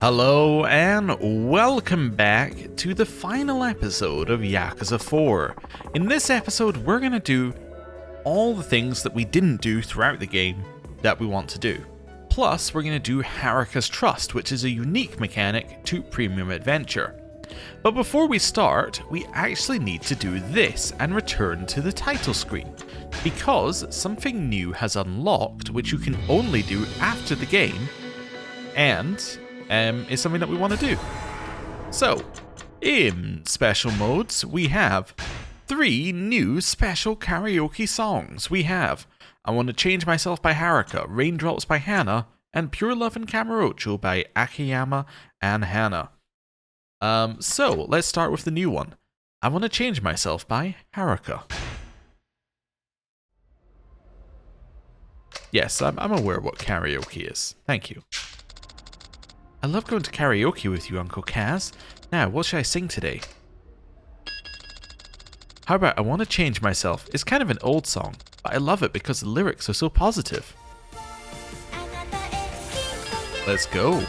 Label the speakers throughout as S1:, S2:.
S1: Hello and welcome back to the final episode of Yakuza 4. In this episode we're going to do all the things that we didn't do throughout the game that we want to do. Plus we're going to do Haruka's Trust, which is a unique mechanic to Premium Adventure. But before we start, we actually need to do this and return to the title screen, because something new has unlocked which you can only do after the game, and is something that we want to do. So, in special modes, we have 3 new special karaoke songs. We have I Want to Change Myself by Haruka, Raindrops by Hana, and Pure Love and Kamurocho by Akiyama and Hana. So, let's start with the new one. I Want to Change Myself by Haruka. Yes, I'm aware what karaoke is. Thank you. I love going to karaoke with you, Uncle Kaz. Now, what should I sing today? How about I Want to Change Myself? It's kind of an old song, but I love it because the lyrics are so positive. Let's go.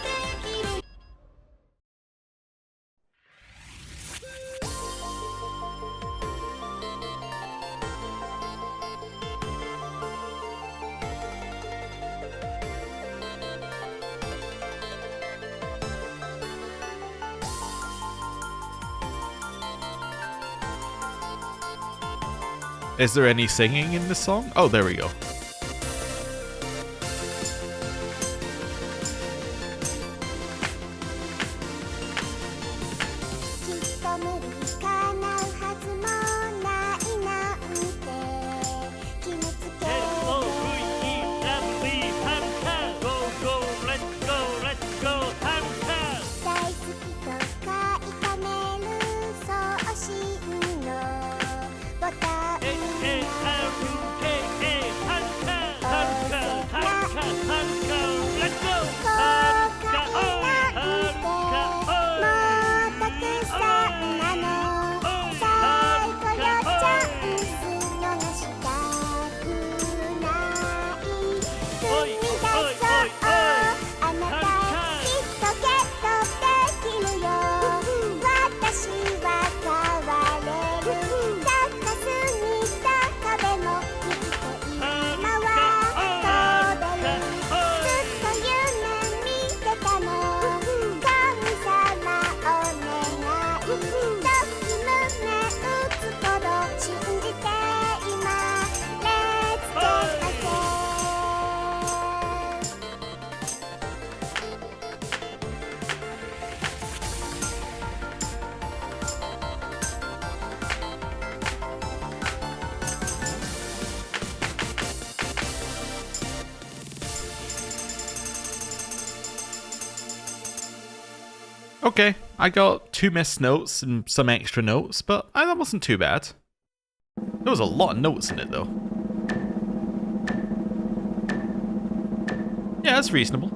S1: Is there any singing in this song? Oh, there we go. Okay, I got 2 missed notes and some extra notes, but that wasn't too bad. There was a lot of notes in it though. Yeah, that's reasonable.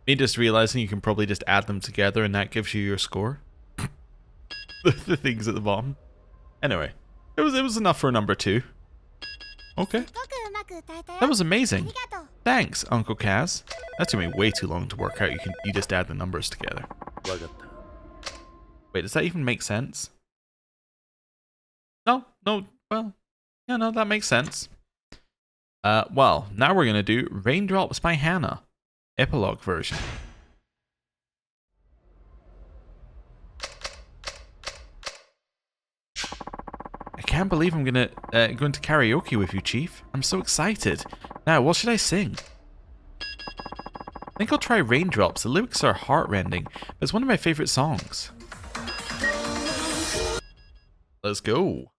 S1: Me just realizing you can probably just add them together and that gives you your score. The things at the bottom. Anyway, it was enough for a number 2. Okay. That was amazing. Thanks, Uncle Kaz. That's gonna be way too long to work out. You just add the numbers together. Wait, does that even make sense? No, well, yeah, no, that makes sense. Well, now we're gonna do Raindrops by Hana, epilogue version. I can't believe I'm going to karaoke with you, Chief. I'm so excited. Now, what should I sing? I think I'll try Raindrops. The lyrics are heartrending, but it's one of my favorite songs. Let's go.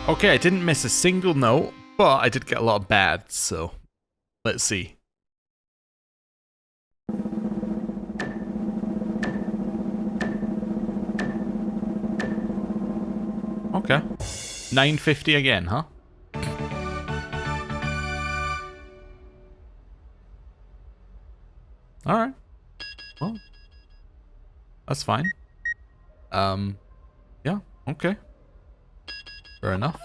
S1: Okay, I didn't miss a single note, but I did get a lot of bads, so let's see. Okay. 950 again, huh? Alright. Well, that's fine. Yeah, okay. Fair enough.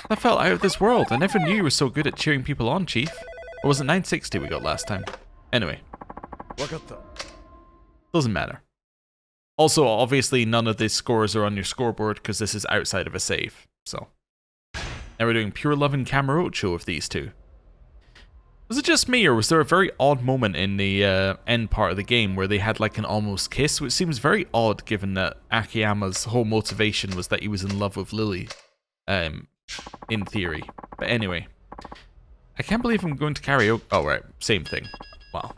S1: That felt out of this world. I never knew you were so good at cheering people on, Chief. Or was it 960 we got last time? Anyway. Doesn't matter. Also, obviously, none of the scores are on your scoreboard because this is outside of a save. So, now we're doing pure love and Kamurocho of these two. Was it just me, or was there a very odd moment in the end part of the game where they had like an almost kiss, which seems very odd given that Akiyama's whole motivation was that he was in love with Lily, in theory. But anyway, I can't believe I'm going to karaoke. Oh right, same thing. Wow.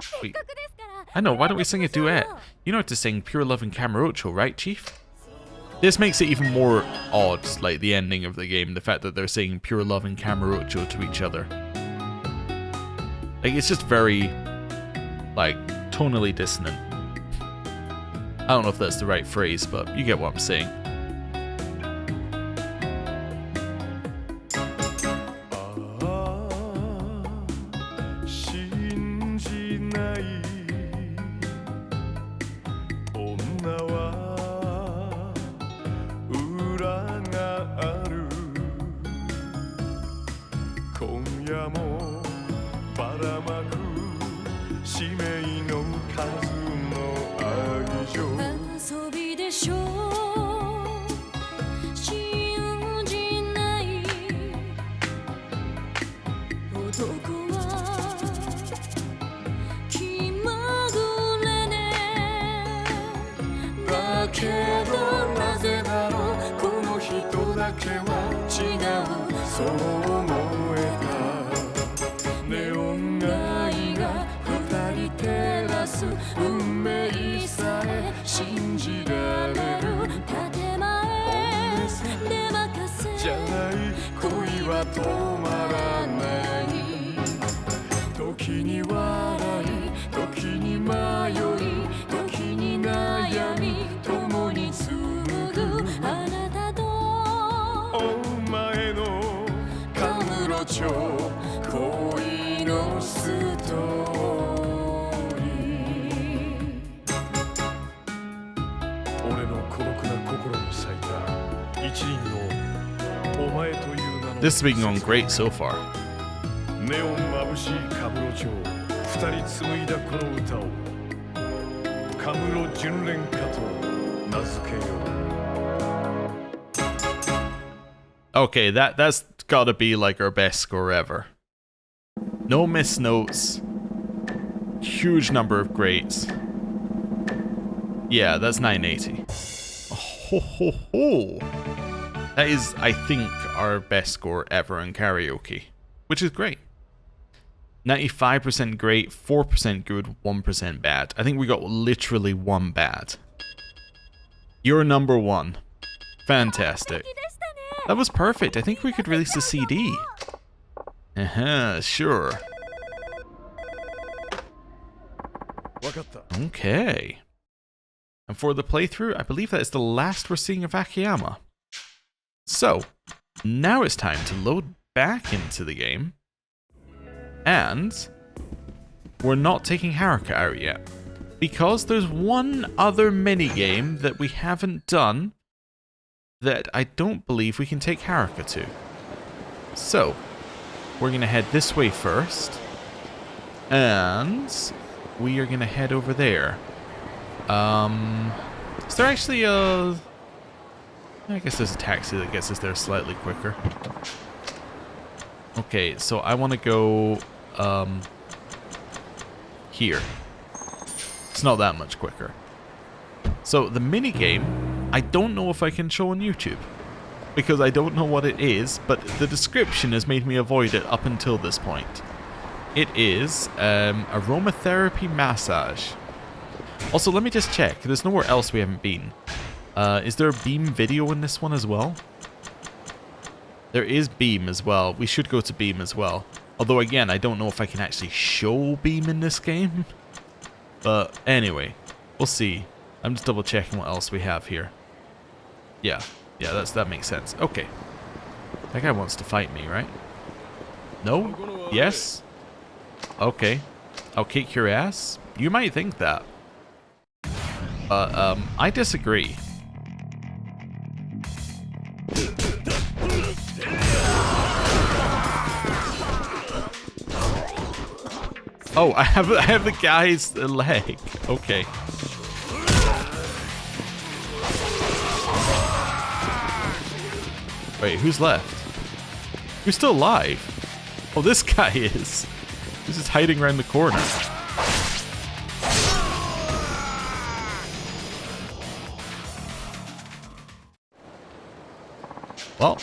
S1: I know, why don't we sing a duet? You know how to sing Pure Love and Kamurocho, right, Chief? This makes it even more odd, like the ending of the game, the fact that they're saying Pure Love and Kamurocho to each other. Like, it's just very, like, tonally dissonant. I don't know if that's the right phrase, but you get what I'm saying. This has been going great so far. Okay, that's gotta be like our best score ever. No missed notes. Huge number of greats. Yeah, that's 980. Ho ho ho! That is, I think, our best score ever in karaoke, which is great. 95% great, 4% good, 1% bad. I think we got literally one bad. You're number one. Fantastic. That was perfect. I think we could release a CD. Sure. Okay. And for the playthrough, I believe that is the last we're seeing of Akiyama. So, now it's time to load back into the game. And we're not taking Haruka out yet. Because there's one other minigame that we haven't done that I don't believe we can take Haruka to. So, we're going to head this way first. And we are going to head over there. Is there actually a... I guess there's a taxi that gets us there slightly quicker. Okay, so I want to go here. It's not that much quicker. So the minigame, I don't know if I can show on YouTube. Because I don't know what it is, but the description has made me avoid it up until this point. It is aromatherapy massage. Also, let me just check. There's nowhere else we haven't been. Is there a Beam video in this one as well? There is Beam as well. We should go to Beam as well. Although, again, I don't know if I can actually show Beam in this game. But anyway, we'll see. I'm just double checking what else we have here. Yeah, that makes sense. Okay. That guy wants to fight me, right? No? Yes? Okay. I'll kick your ass? You might think that. But, I disagree. Oh, I have the guy's leg. Okay. Wait, who's left? Who's still alive? Oh, this guy is. He's just hiding around the corner. Well.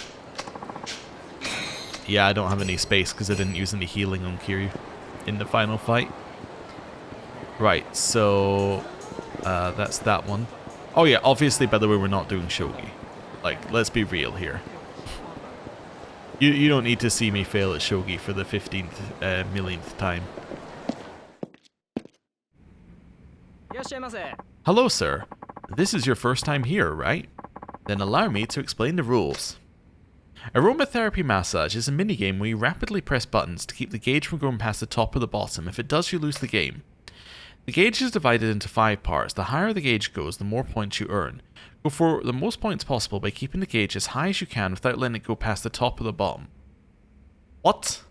S1: Yeah, I don't have any space because I didn't use any healing on Kiryu in the final fight. Right, so that's that one. Oh yeah, obviously, by the way, we're not doing shogi. Like, let's be real here. You don't need to see me fail at shogi for the 15th millionth time. Hello, sir. This is your first time here, right? Then allow me to explain the rules. Aromatherapy massage is a minigame where you rapidly press buttons to keep the gauge from going past the top or the bottom. If it does, you lose the game. The gauge is divided into 5 parts. The higher the gauge goes, the more points you earn. Go for the most points possible by keeping the gauge as high as you can without letting it go past the top or the bottom. What?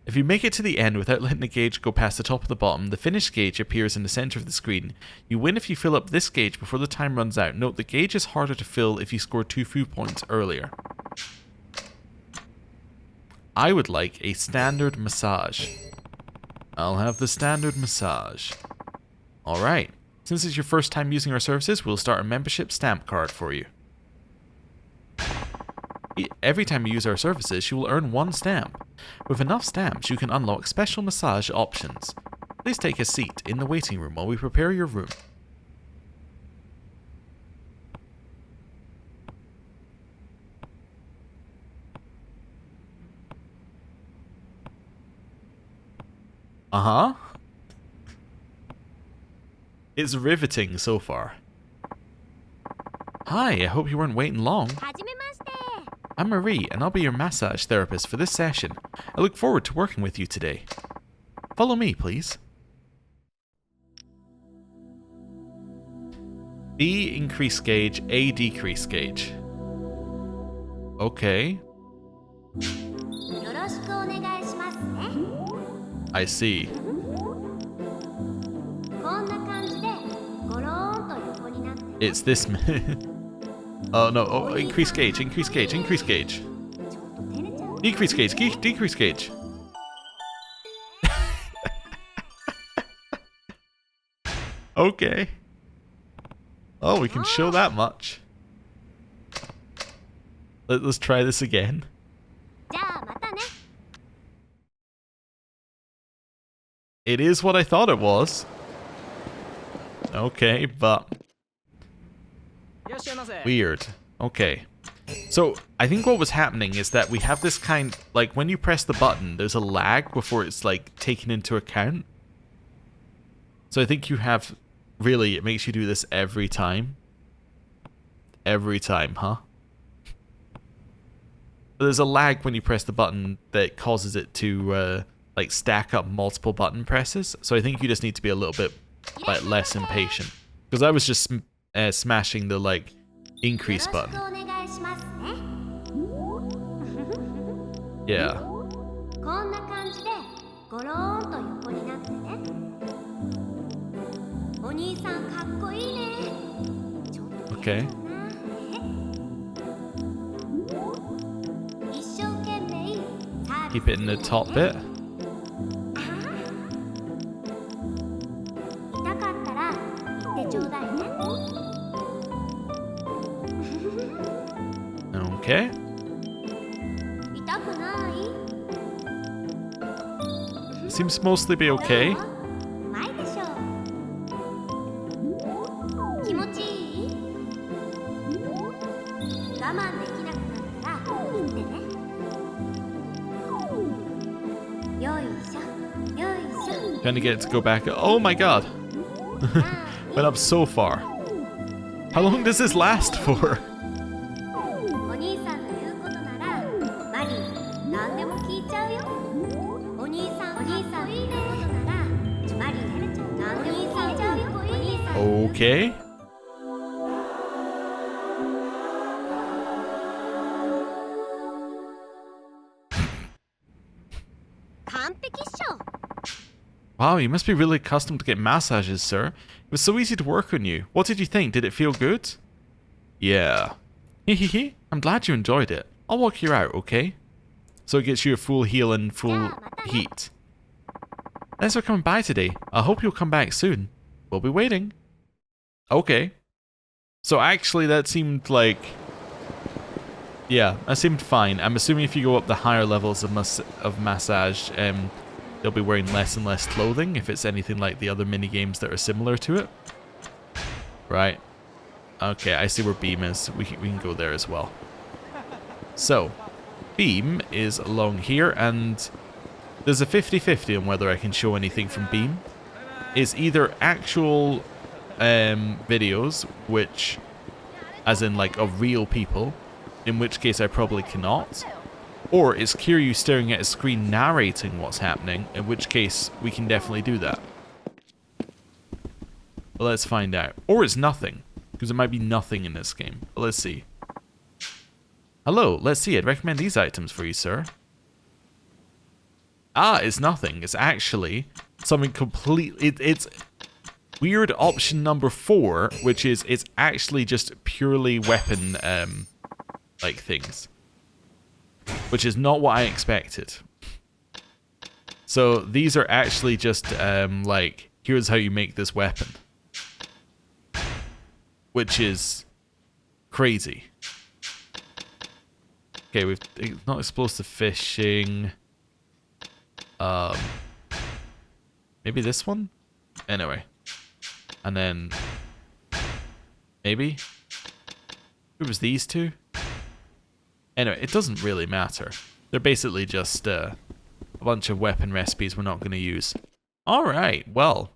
S1: If you make it to the end without letting the gauge go past the top or the bottom, the finished gauge appears in the center of the screen. You win if you fill up this gauge before the time runs out. Note the gauge is harder to fill if you score 2 food points earlier. I would like a standard massage. I'll have the standard massage. Alright. Since it's your first time using our services, we'll start a membership stamp card for you. Every time you use our services, you will earn 1 stamp. With enough stamps, you can unlock special massage options. Please take a seat in the waiting room while we prepare your room. Uh-huh. It's riveting so far. Hi, I hope you weren't waiting long. I'm Marie, and I'll be your massage therapist for this session. I look forward to working with you today. Follow me, please. B, increase gauge, A, decrease gauge. Okay. I see. It's this. Oh no, oh, increase gauge, increase gauge, increase gauge. Decrease gauge, decrease gauge. Okay. Oh, we can show that much. Let's try this again. It is what I thought it was. Okay, but... weird. Okay. So, I think what was happening is that we have this kind... like, when you press the button, there's a lag before it's, like, taken into account. So I think you have... really, it makes you do this every time. Every time, huh? But there's a lag when you press the button that causes it to, like, stack up multiple button presses. So I think you just need to be a little bit, like, less impatient. Because I was just smashing the, like, increase button. Yeah. Okay. Keep it in the top bit. Okay. Seems mostly be okay. Gonna get it to go back. Oh my god! Went up so far. How long does this last for? Okay. Wow, you must be really accustomed to getting massages, sir. It was so easy to work on you. What did you think? Did it feel good? Yeah. Hehehe. I'm glad you enjoyed it. I'll walk you out, okay? So it gets you a full heal and full heat. Thanks for coming by today. I hope you'll come back soon. We'll be waiting. Okay. So actually that seemed like... yeah, that seemed fine. I'm assuming if you go up the higher levels of massage, they'll be wearing less and less clothing, if it's anything like the other minigames that are similar to it. Right. Okay, I see where Beam is. We can go there as well. So, Beam is along here, and there's a 50-50 on whether I can show anything from Beam. It's either actual videos, which, as in like of real people, in which case I probably cannot, or it's Kiryu staring at a screen narrating what's happening, in which case we can definitely do that. But let's find out. Or it's nothing, because there might be nothing in this game. But let's see. Hello, let's see. I'd recommend these items for you, sir. Ah, it's nothing. It's actually something completely... It's weird option number 4, which is it's actually just purely weapon like things, which is not what I expected. So these are actually just like, here's how you make this weapon, which is crazy. Okay, we've not explosive fishing. Maybe this one? Anyway. And then maybe it was these two. Anyway, it doesn't really matter. They're basically just a bunch of weapon recipes we're not going to use. Alright, well.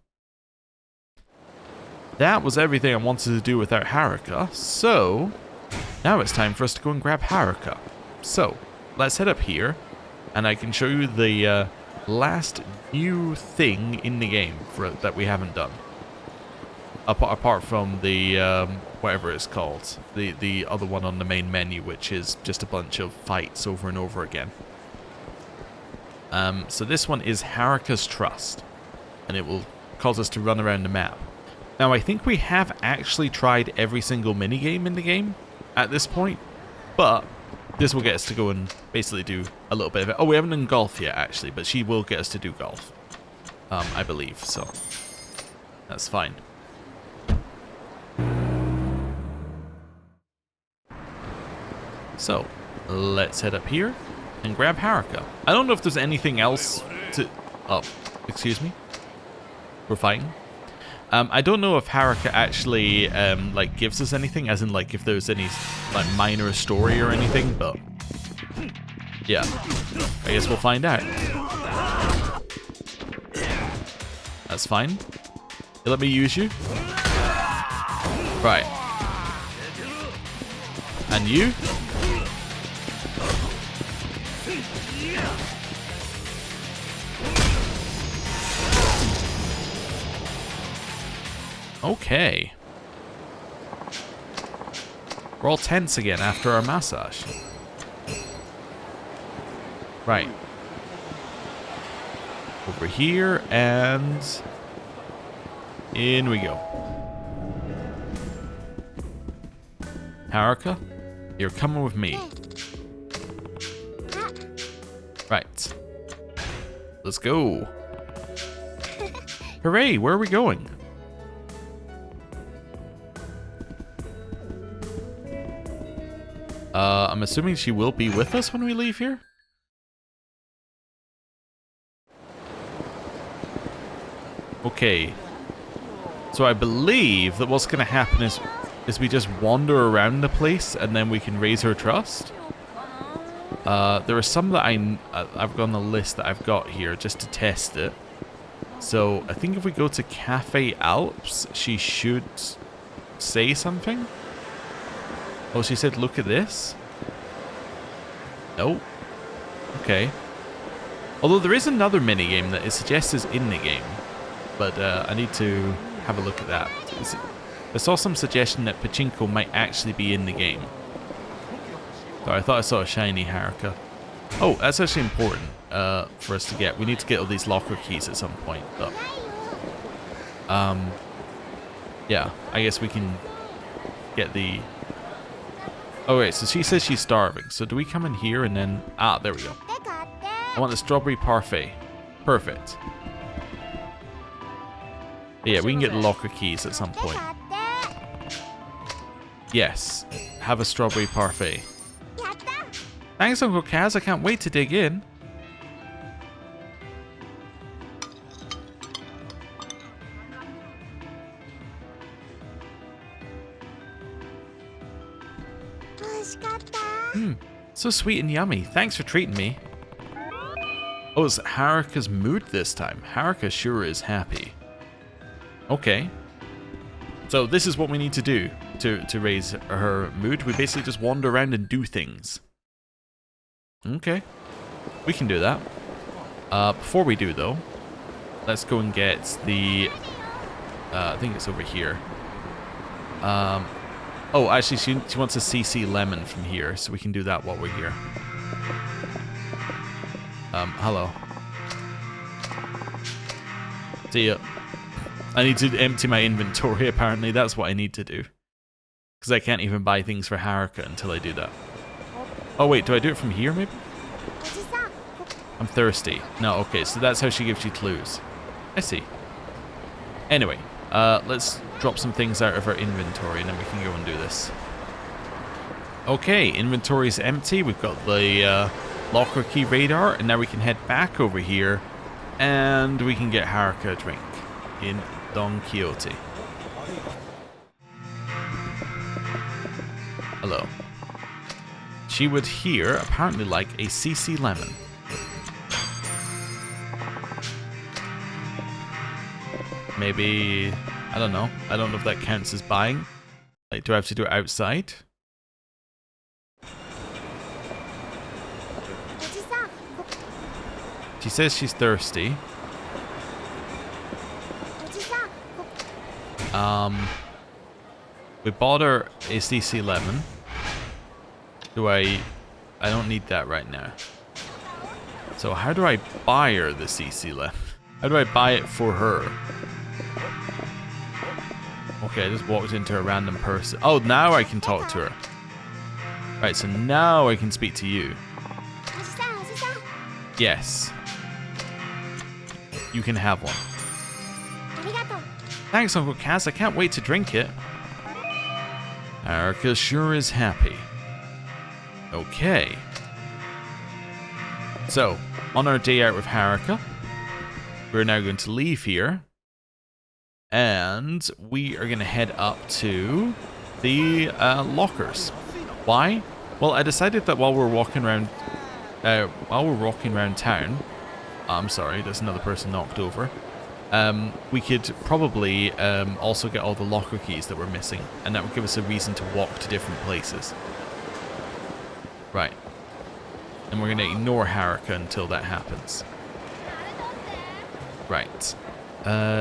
S1: That was everything I wanted to do without Haruka, so now it's time for us to go and grab Haruka. So, let's head up here, and I can show you the last new thing in the game that we haven't done. Apart from the, whatever it's called, the other one on the main menu, which is just a bunch of fights over and over again. So this one is Haruka's Trust, and it will cause us to run around the map. Now, I think we have actually tried every single minigame in the game at this point, but this will get us to go and basically do a little bit of it. Oh, we haven't done golf yet, actually, but she will get us to do golf, I believe, so that's fine. So, let's head up here and grab Haruka. I don't know if there's anything else to... Oh, excuse me. We're fighting. I don't know if Haruka actually, like, gives us anything, as in, like, if there's any, like, minor story or anything, but... Yeah. I guess we'll find out. That's fine. You let me use you? Right. And you? Okay. We're all tense again after our massage. Right. Over here, and... in we go. Haruka, you're coming with me. Right. Let's go. Hooray, where are we going? I'm assuming she will be with us when we leave here? Okay. So I believe that what's going to happen is we just wander around the place and then we can raise her trust. There are some that I've got on the list that I've got here just to test it. So I think if we go to Cafe Alps, she should say something. Oh, she said, look at this. Nope. Okay. Although there is another minigame that it suggests is in the game. But I need to have a look at that. I saw some suggestion that Pachinko might actually be in the game. So I thought I saw a shiny Haruka. Oh, that's actually important for us to get. We need to get all these locker keys at some point. But, yeah, I guess we can get the... Oh, wait, so she says she's starving. So do we come in here and then... Ah, there we go. I want the strawberry parfait. Perfect. Yeah, we can get the locker keys at some point. Yes, have a strawberry parfait. Thanks, Uncle Kaz. I can't wait to dig in. So sweet and yummy. Thanks for treating me. Oh, it's Haruka's mood this time. Haruka sure is happy. Okay. So this is what we need to do to raise her mood. We basically just wander around and do things. Okay. We can do that. Before we do, though, let's go and get the... I think it's over here. Oh, actually, she wants a CC lemon from here, so we can do that while we're here. Hello. See ya. I need to empty my inventory, apparently. That's what I need to do. Because I can't even buy things for Haruka until I do that. Oh, wait, do I do it from here, maybe? I'm thirsty. No, okay, so that's how she gives you clues. I see. Anyway, let's drop some things out of our inventory and then we can go and do this. Okay, inventory's empty. We've got the locker key radar, and now we can head back over here and we can get Haruka a drink in Don Quixote. Hello. She would here apparently like a CC lemon. Maybe, I don't know. I don't know if that counts as buying. Like, do I have to do it outside? She says she's thirsty. We bought her a CC lemon. I don't need that right now. So how do I buy her the CC lemon? How do I buy it for her? Okay, I just walked into a random person. Oh, now I can talk to her. Right, so now I can speak to you. Yes. You can have one. Thanks, Uncle Kaz. I can't wait to drink it. Haruka sure is happy. Okay. So, on our day out with Haruka, we're now going to leave here. And we are going to head up to the lockers. Why? Well, I decided that while we're walking around town, I'm sorry, there's another person knocked over. We could probably also get all the locker keys that we're missing, and that would give us a reason to walk to different places. Right. And we're going to ignore Haruka until that happens. Right.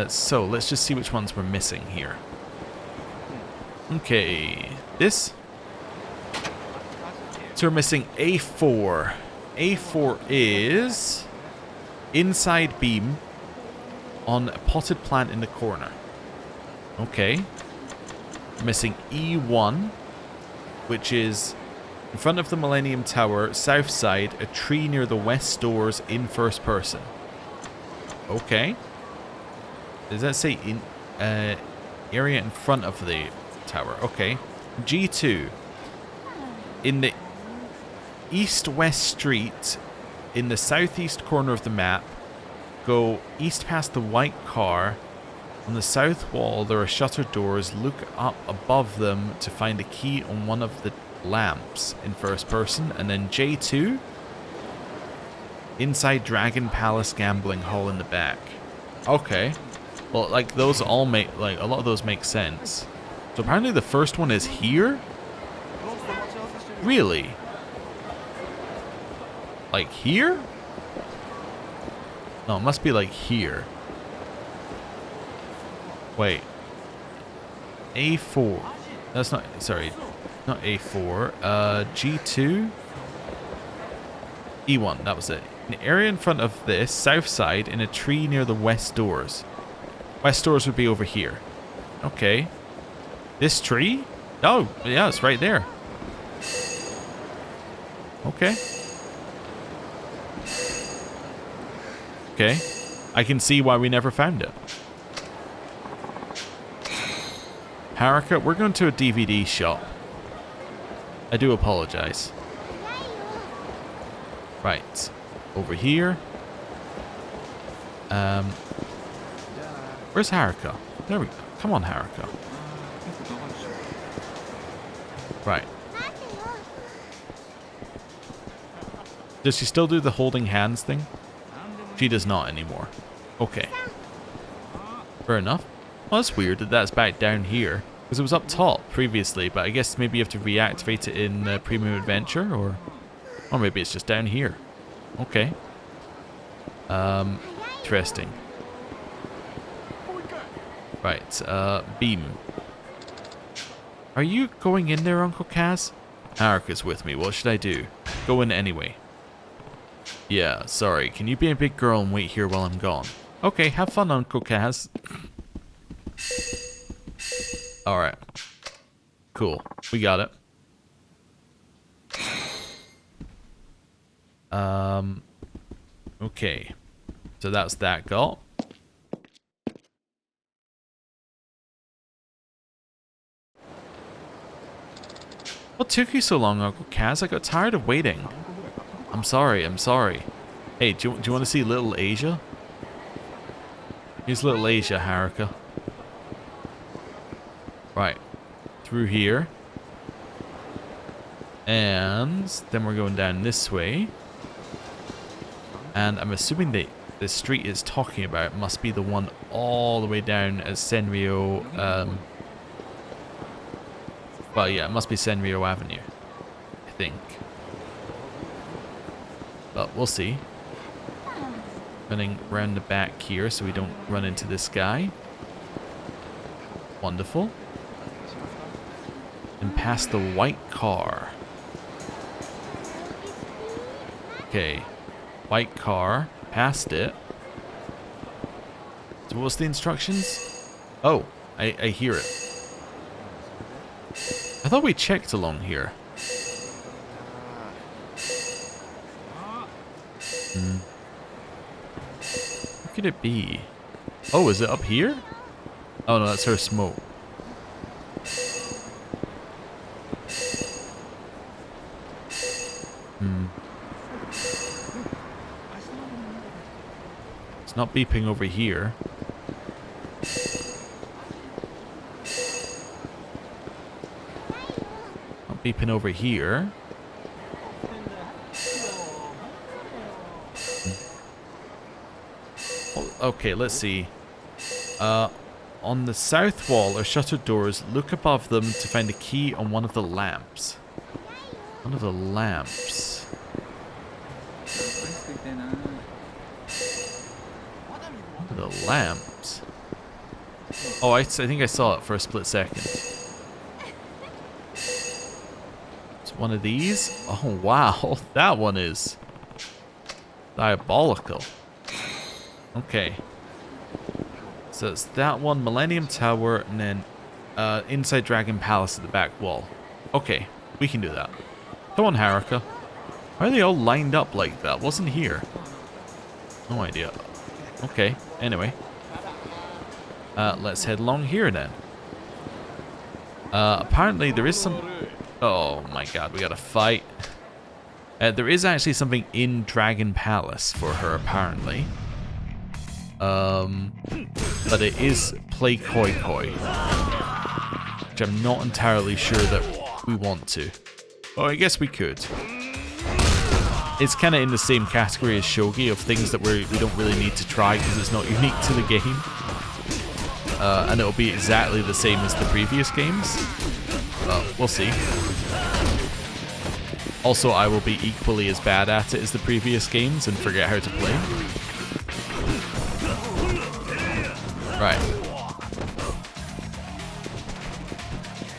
S1: So let's just see which ones we're missing here. Okay. This. So we're missing A4. A4 is inside beam on a potted plant in the corner. Okay. We're missing E1, which is in front of the Millennium Tower, south side, a tree near the west doors in first person. Okay. Does that say in area in front of the tower? Okay. G2. In the east-west street, in the southeast corner of the map, go east past the white car. On the south wall, there are shuttered doors. Look up above them to find a key on one of the lamps in first person. And then J2. Inside Dragon Palace Gambling Hall in the back. Okay. Well, like, those all make, like, a lot of those make sense. So apparently the first one is here? Really? Like here? No, it must be like here. Wait. A4. That's not, sorry. Not A4. G2? E1, that was it. An area in front of this, south side, in a tree near the west doors. West doors would be over here. Okay. This tree? Oh, yeah, it's right there. Okay. Okay. I can see why we never found it. Haruka, we're going to a DVD shop. I do apologize. Right. Over here. Where's Haruka? There we go. Come on, Haruka. Right. Does she still do the holding hands thing? She does not anymore. Okay. Fair enough. Well, that's weird that that's back down here. Because it was up top previously, but I guess maybe you have to reactivate it in Premium Adventure, or maybe it's just down here. Okay. Interesting. Right, beam. Are you going in there, Uncle Kaz? Haruka's with me. What should I do? Go in anyway. Yeah, sorry. Can you be a big girl and wait here while I'm gone? Okay, have fun, Uncle Kaz. Alright. Cool. We got it. Okay. So that's that got. What took you so long, Uncle Kaz? I got tired of waiting. I'm sorry, I'm sorry. Hey, do you want to see Little Asia? Here's Little Asia, Haruka. Right. Through here. And then we're going down this way. And I'm assuming that the street is talking about must be the one all the way down as Senryo. Well, yeah, it must be Senryo Avenue, I think. But we'll see. Running around the back here so we don't run into this guy. Wonderful. And past the white car. Okay. White car. Past it. So what was the instructions? Oh, I hear it. I thought we checked along here. Where could it be? Oh, is it up here? Oh no, that's her smoke. It's not beeping over here. Not beeping over here. Okay, let's see. On the south wall are shuttered doors. Look above them to find a key on one of the lamps. One of the lamps. One of the lamps. Oh, I think I saw it for a split second. It's one of these. Oh, wow. That one is diabolical. Okay. So it's that one, Millennium Tower, and then inside Dragon Palace at the back wall. Okay, we can do that. Come on, Haruka. Why are they all lined up like that? Wasn't here. No idea. Okay, anyway. Let's head along here then. Apparently there is some... Oh my god, we gotta fight. There is actually something in Dragon Palace for her, apparently. But it is play Koi Koi, which I'm not entirely sure that we want to. Oh, I guess we could. It's kind of in the same category as Shogi of things that we don't really need to try because it's not unique to the game. And it'll be exactly the same as the previous games. We'll see. Also, I will be equally as bad at it as the previous games and forget how to play. Right.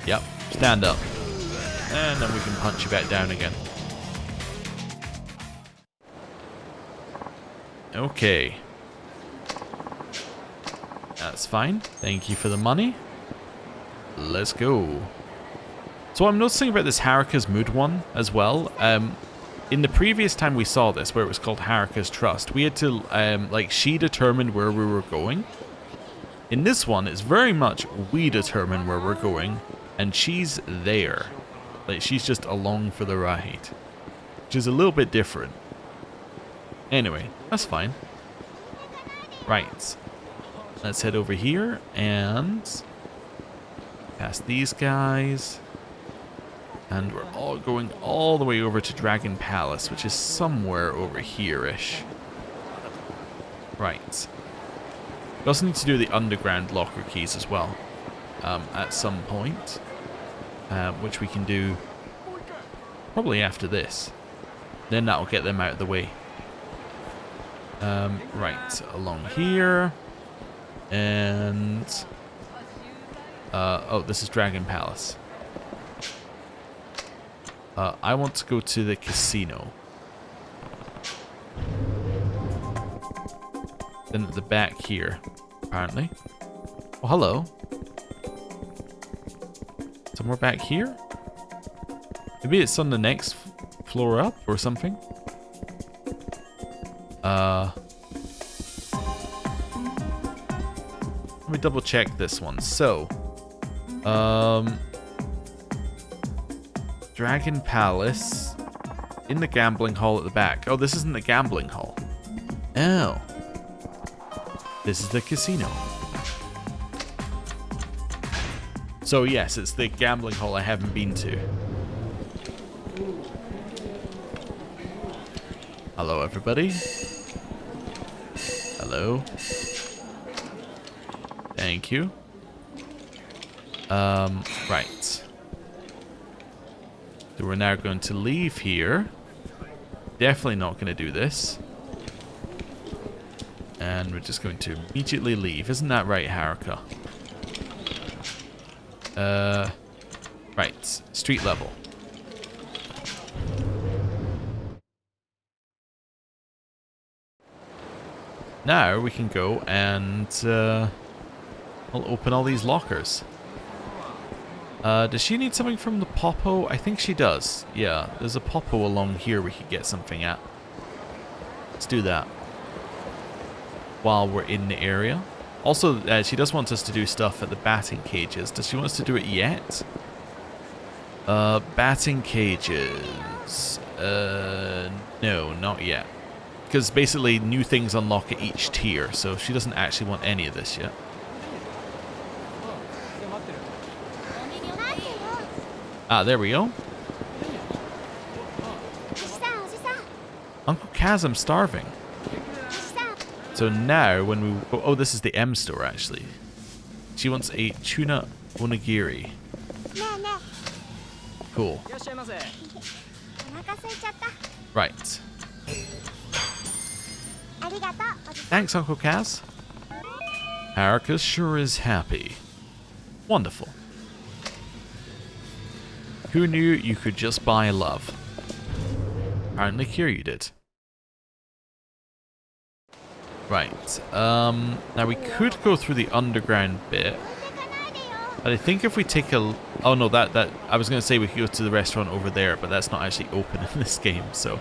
S1: Yep. Stand up. And then we can punch you back down again. Okay. That's fine. Thank you for the money. Let's go. So I'm noticing about this Haruka's Mood one as well. In the previous time we saw this, where it was called Haruka's Trust, we had to, like, she determined where we were going. In this one, it's very much we determine where we're going, and she's there. Like, she's just along for the ride. Which is a little bit different. Anyway, that's fine. Right. Let's head over here, and... past these guys. And we're all going all the way over to Dragon Palace, which is somewhere over here-ish. Right. We also need to do the underground locker keys as well, at some point, which we can do probably after this. Then that'll get them out of the way. Right, along here, and oh, this is Dragon Palace. I want to go to the casino. Then at the back here, apparently. Oh, hello. Somewhere back here? Maybe it's on the next floor up or something? Let me double check this one. So, Dragon Palace in the gambling hall at the back. Oh, this isn't the gambling hall. Oh. This is the casino. So yes, it's the gambling hall I haven't been to. Hello, everybody. Hello. Thank you. Right. So we're now going to leave here. Definitely not going to do this. And we're just going to immediately leave. Isn't that right, Haruka? Right. Street level. Now we can go and we'll open all these lockers. Does she need something from the Popo? I think she does. Yeah, there's a Popo along here we could get something at. Let's do that while we're in the area. Also, she does want us to do stuff at the batting cages. Does she want us to do it yet? Batting cages. No, not yet. Because basically new things unlock at each tier, so she doesn't actually want any of this yet. Ah, there we go. Uncle Kaz, I'm starving. So now when we... Oh, this is the M store, actually. She wants a tuna onigiri. Cool. Right. Thanks, Uncle Kaz. Haruka sure is happy. Wonderful. Who knew you could just buy love? Apparently Kiryu did. Right. Now we could go through the underground bit. But I think if we take a... Oh no, that I was going to say we could go to the restaurant over there, but that's not actually open in this game, so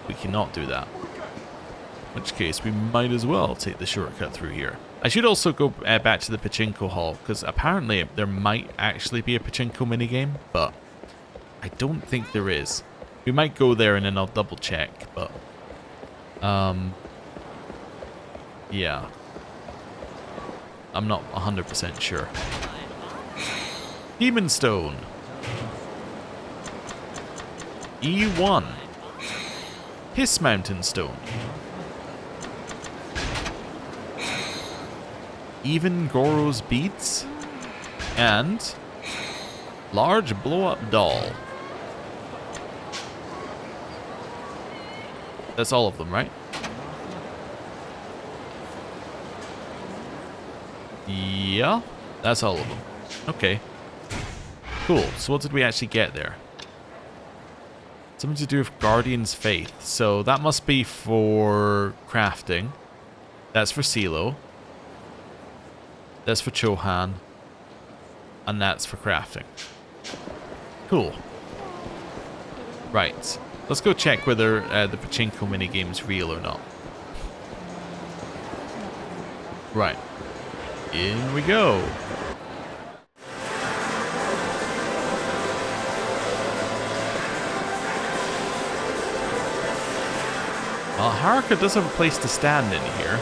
S1: we cannot do that. In which case, we might as well take the shortcut through here. I should also go back to the pachinko hall, because apparently there might actually be a pachinko minigame, but I don't think there is. We might go there and then I'll double check, but... yeah. I'm not 100% sure. Demon Stone. E1. Hiss Mountain Stone. Even Goro's Beads. And large blow-up doll. That's all of them, right? Yeah, that's all of them. Okay. Cool. So what did we actually get there? Something to do with Guardian's Faith. So that must be for crafting. That's for CeeLo. That's for Chohan. And that's for crafting. Cool. Right. Let's go check whether the pachinko minigame's real or not. Right. In we go. Well, Haruka does have a place to stand in here.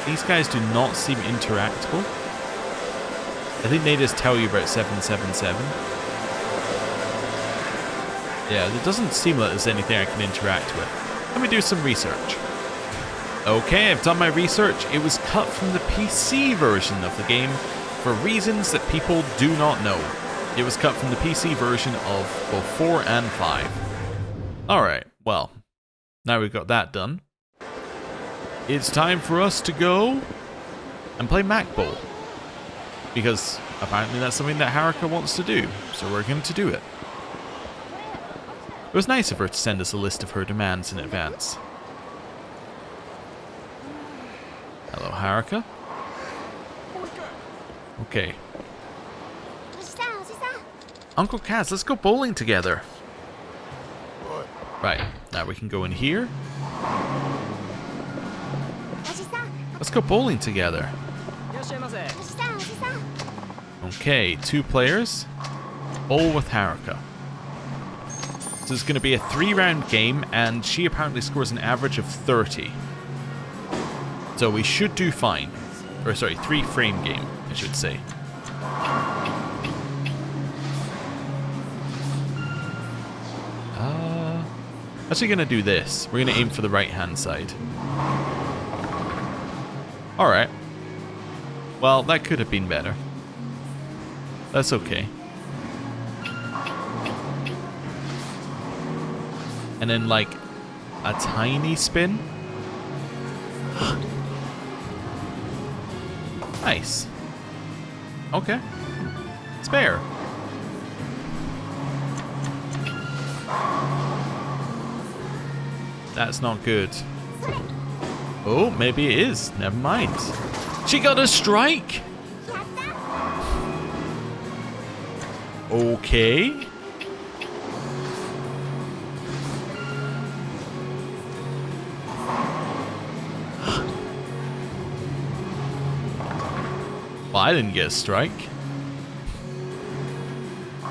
S1: These guys do not seem interactable. I think they just tell you about 777. Yeah, it doesn't seem like there's anything I can interact with. Let me do some research. Okay, I've done my research. It was cut from the PC version of the game for reasons that people do not know. It was cut from the PC version of both 4 and 5. Alright, well, now we've got that done. It's time for us to go and play Mac Bowl. Because apparently that's something that Haruka wants to do, so we're going to do it. It was nice of her to send us a list of her demands in advance. Hello, Haruka. Okay. Uncle Kaz, let's go bowling together. Right, now we can go in here. Let's go bowling together. Okay, 2 players. Bowl with Haruka. So it's going to be a 3-round game, and she apparently scores an average of 30. So we should do fine. Or sorry, 3-frame game, I should say. Actually going to do this. We're going to aim for the right-hand side. Alright. Well, that could have been better. That's okay. And then, like, a tiny spin. Nice. Okay. Spare. That's not good. Oh, maybe it is. Never mind. She got a strike! Okay. Well, I didn't get a strike.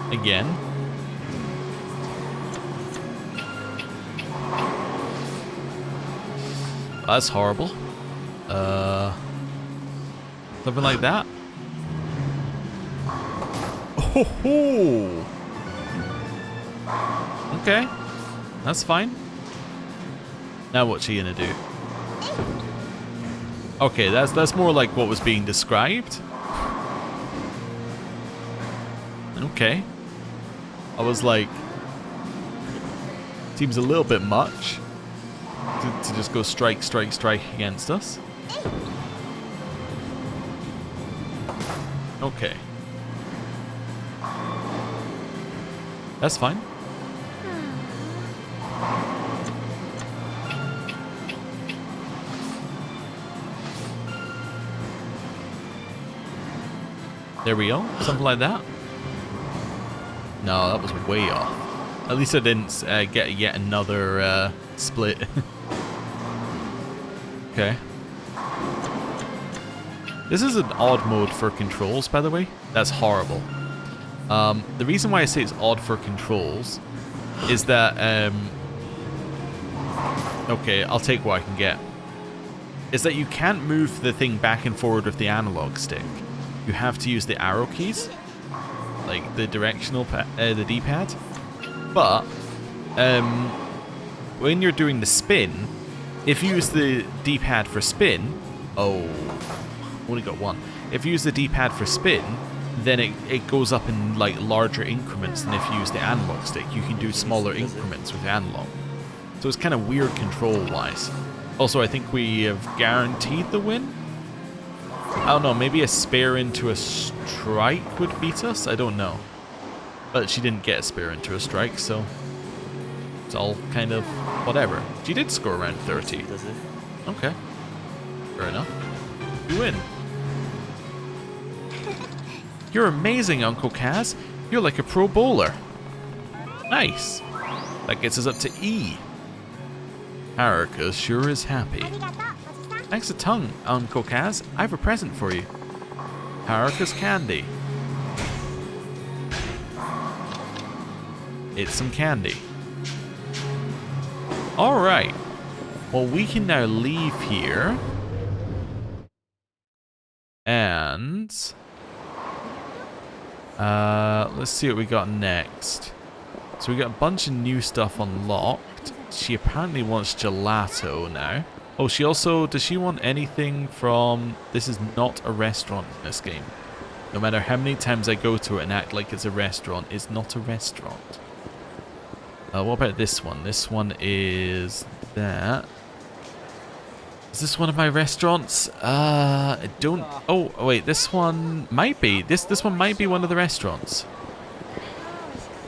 S1: Again. That's horrible. Something like that. Oh ho! Okay, that's fine. Now what's she gonna do? Okay, that's more like what was being described. Okay. I was like, seems a little bit much to just go strike, strike, strike against us. Okay. That's fine. There we go. Something like that. No, that was way off. At least I didn't get yet another split. Okay. This is an odd mode for controls, by the way. That's horrible. The reason why I say it's odd for controls is that... okay, I'll take what I can get. Is that you can't move the thing back and forward with the analog stick. You have to use the arrow keys. Like the directional, the D-pad. But, when you're doing the spin, if you use the D-pad for spin... Oh, only got one. If you use the D-pad for spin, then it goes up in like larger increments than if you use the analog stick. You can do smaller increments with the analog. So it's kind of weird control-wise. Also, I think we have guaranteed the win. I don't know, maybe a spare into a strike would beat us? I don't know. But she didn't get a spare into a strike, so it's all kind of whatever. She did score around 30. Okay. Fair enough. You win. You're amazing, Uncle Kaz. You're like a pro bowler. Nice. That gets us up to E. Haruka sure is happy. Thanks a ton, Uncle Kaz. I have a present for you. Haruka's candy. It's some candy. Alright. Well, we can now leave here. And... let's see what we got next. So we got a bunch of new stuff unlocked. She apparently wants gelato now. Oh, she also... Does she want anything from... This is not a restaurant in this game. No matter how many times I go to it and act like it's a restaurant, it's not a restaurant. What about this one? This one is that. Is this one of my restaurants? I don't... Oh, wait, this one might be. This one might be one of the restaurants.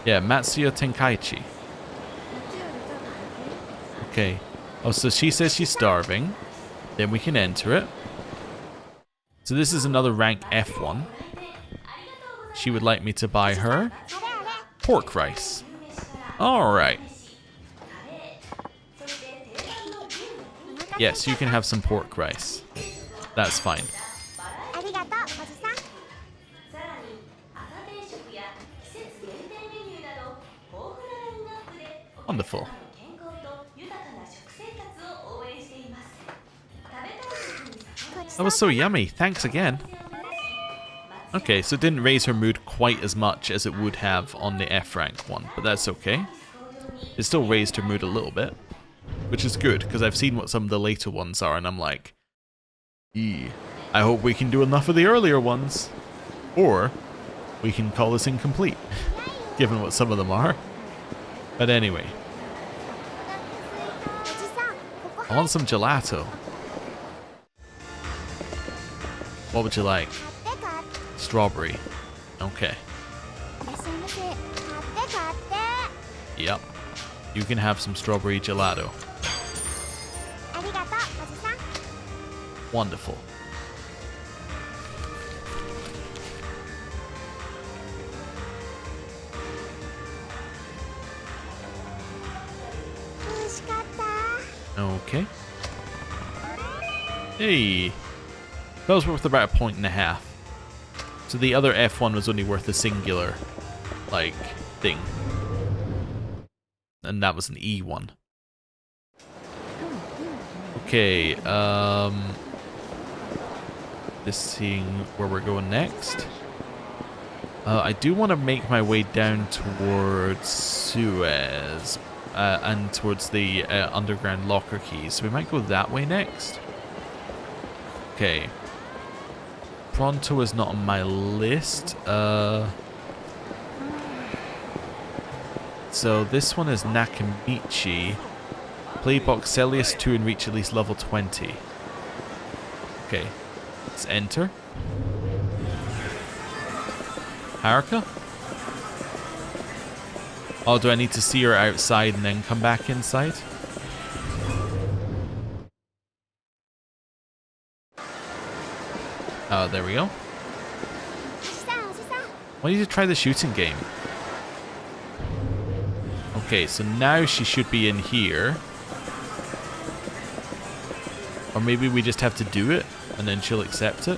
S1: Yeah, Matsuya Tenkaichi. Okay. Oh, so she says she's starving. Then we can enter it. So this is another rank F1. She would like me to buy her pork rice. Alright. Yes, you can have some pork rice. That's fine. Wonderful. That was so yummy. Thanks again. Okay, so it didn't raise her mood quite as much as it would have on the F rank one, but that's okay. It still raised her mood a little bit, which is good, because I've seen what some of the later ones are, and I'm like, I hope we can do enough of the earlier ones. Or, we can call this incomplete, given what some of them are. But anyway. I want some gelato. What would you like? Strawberry. Okay. Yep. You can have some strawberry gelato. Wonderful. Okay. Hey. That was worth about 1.5 points. So the other F1 was only worth a singular, like, thing. And that was an E1. Okay, just seeing where we're going next. I do want to make my way down towards Suez and towards the underground locker keys. So we might go that way next. Okay. Pronto is not on my list. So this one is Nakamichi. Play Boxelius 2 and reach at least level 20. Okay. Let's enter. Haruka? Oh, do I need to see her outside and then come back inside? Oh, there we go. Why don't you try the shooting game? Okay, so now she should be in here. Or maybe we just have to do it and then she'll accept it.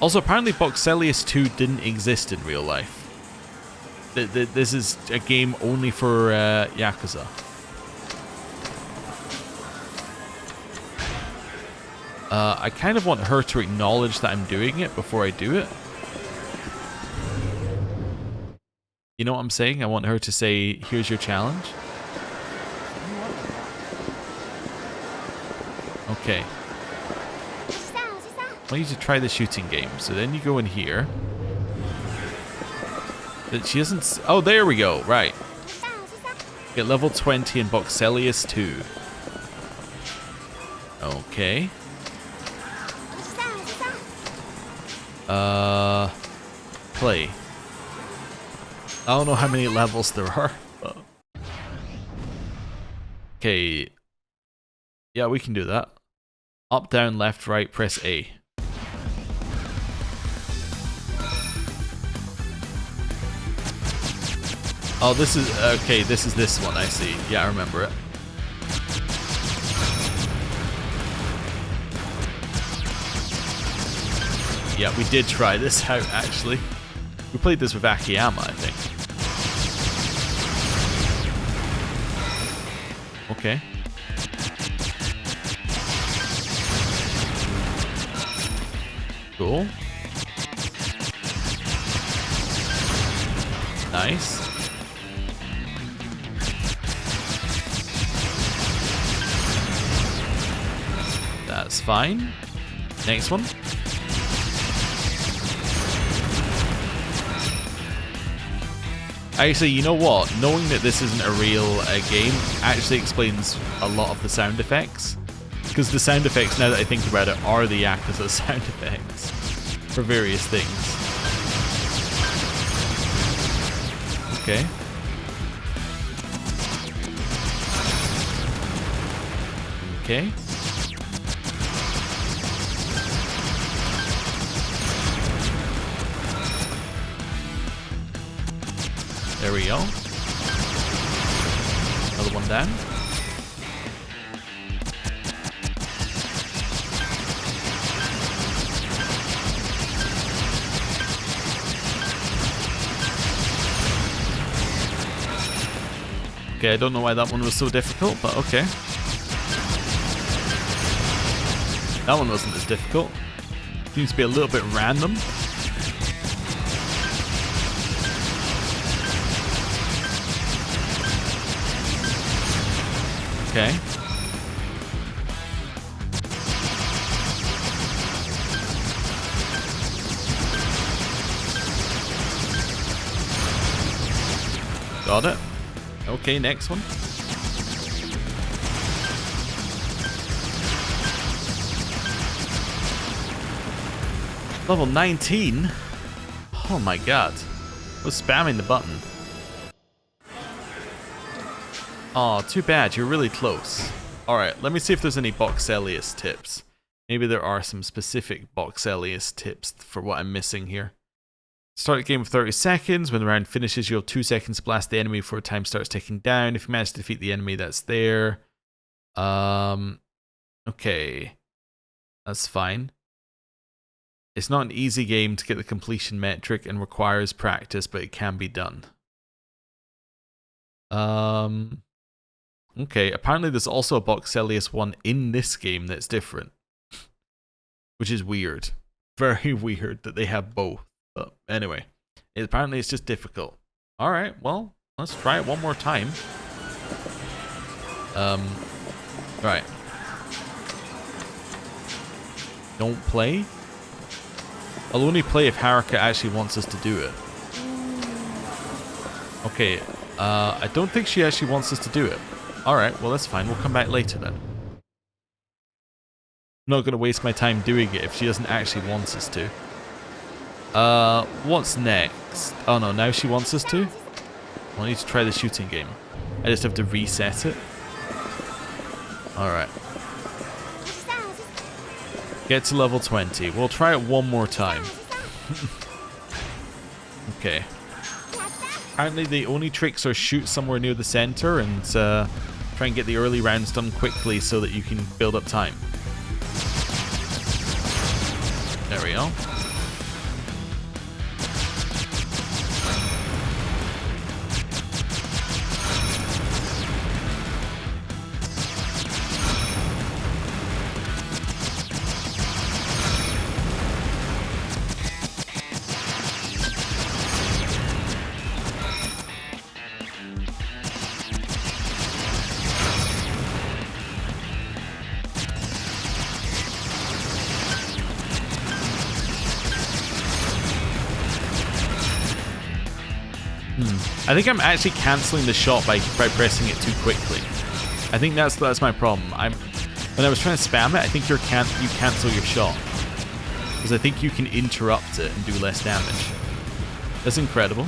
S1: Also, apparently Boxelius 2 didn't exist in real life. This is a game only for Yakuza. I kind of want her to acknowledge that I'm doing it before I do it. You know what I'm saying? I want her to say, here's your challenge. Okay. I want you to try the shooting game. So then you go in here. But she doesn't... Oh, there we go. Right. Get level 20 in Boxelius 2. Okay. Play. I don't know how many levels there are. But... Okay. Yeah, we can do that. Up, down, left, right, press A. Oh, this is... Okay, this is this one, I see. Yeah, I remember it. Yeah, we did try this out, actually. We played this with Akiyama, I think. Okay. Cool. Nice. That's fine. Next one. Actually, you know what? Knowing that this isn't a real game actually explains a lot of the sound effects. Because the sound effects, now that I think about it, are the Yakuza sound effects for various things. Okay. Okay. There we go. Another one down. Okay, I don't know why that one was so difficult, but okay. That one wasn't as difficult. Seems to be a little bit random. Okay. Got it. Okay, next one. Level 19? Oh my god. I was spamming the button. Oh, too bad. You're really close. Alright, let me see if there's any Boxelius tips. Maybe there are some specific Boxelius tips for what I'm missing here. Start the game with 30 seconds. When the round finishes, you'll have 2 seconds to blast the enemy before time starts ticking down. If you manage to defeat the enemy that's there. Okay. That's fine. It's not an easy game to get the completion metric and requires practice, but it can be done. Okay, apparently there's also a Boxelius one in this game that's different. Which is weird. Very weird that they have both. But anyway, apparently it's just difficult. Alright, well, let's try it one more time. Right. Don't play? I'll only play if Haruka actually wants us to do it. Okay, I don't think she actually wants us to do it. Alright, well that's fine. We'll come back later then. I'm not going to waste my time doing it if she doesn't actually want us to. What's next? Oh no, now she wants us to? I need to try the shooting game. I just have to reset it. Alright. Get to level 20. We'll try it one more time. Okay. Apparently the only tricks are shoot somewhere near the center and try and get the early rounds done quickly so that you can build up time. There we go. I think I'm actually cancelling the shot by pressing it too quickly. I think that's my problem. When I was trying to spam it, I think you cancel your shot. Because I think you can interrupt it and do less damage. That's incredible.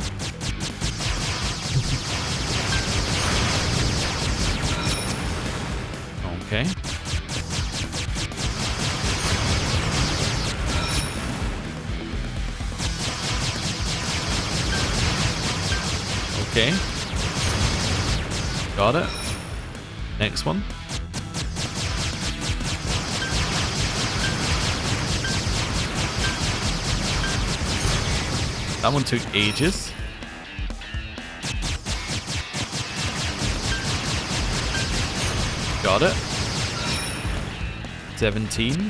S1: Okay. Okay. Got it. Next one. That one took ages. Got it. 17.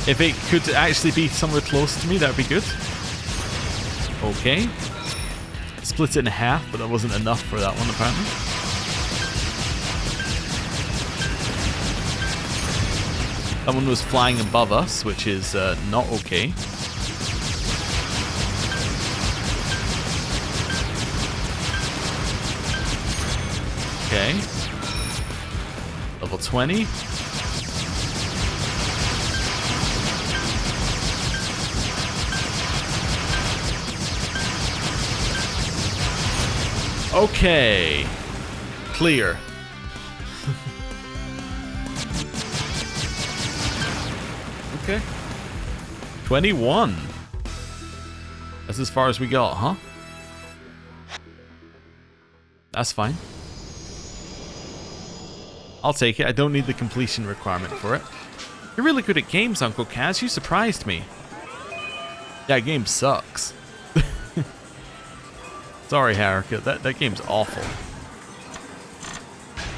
S1: If it could actually be somewhere close to me, that would be good. Okay. Split it in half, but that wasn't enough for that one, apparently. That one was flying above us, which is not okay. Okay. Level 20. Okay. Clear. Okay. 21. That's as far as we got, huh? That's fine. I'll take it. I don't need the completion requirement for it. You're really good at games, Uncle Kaz. You surprised me. That game sucks. Sorry, Haruka. That game's awful.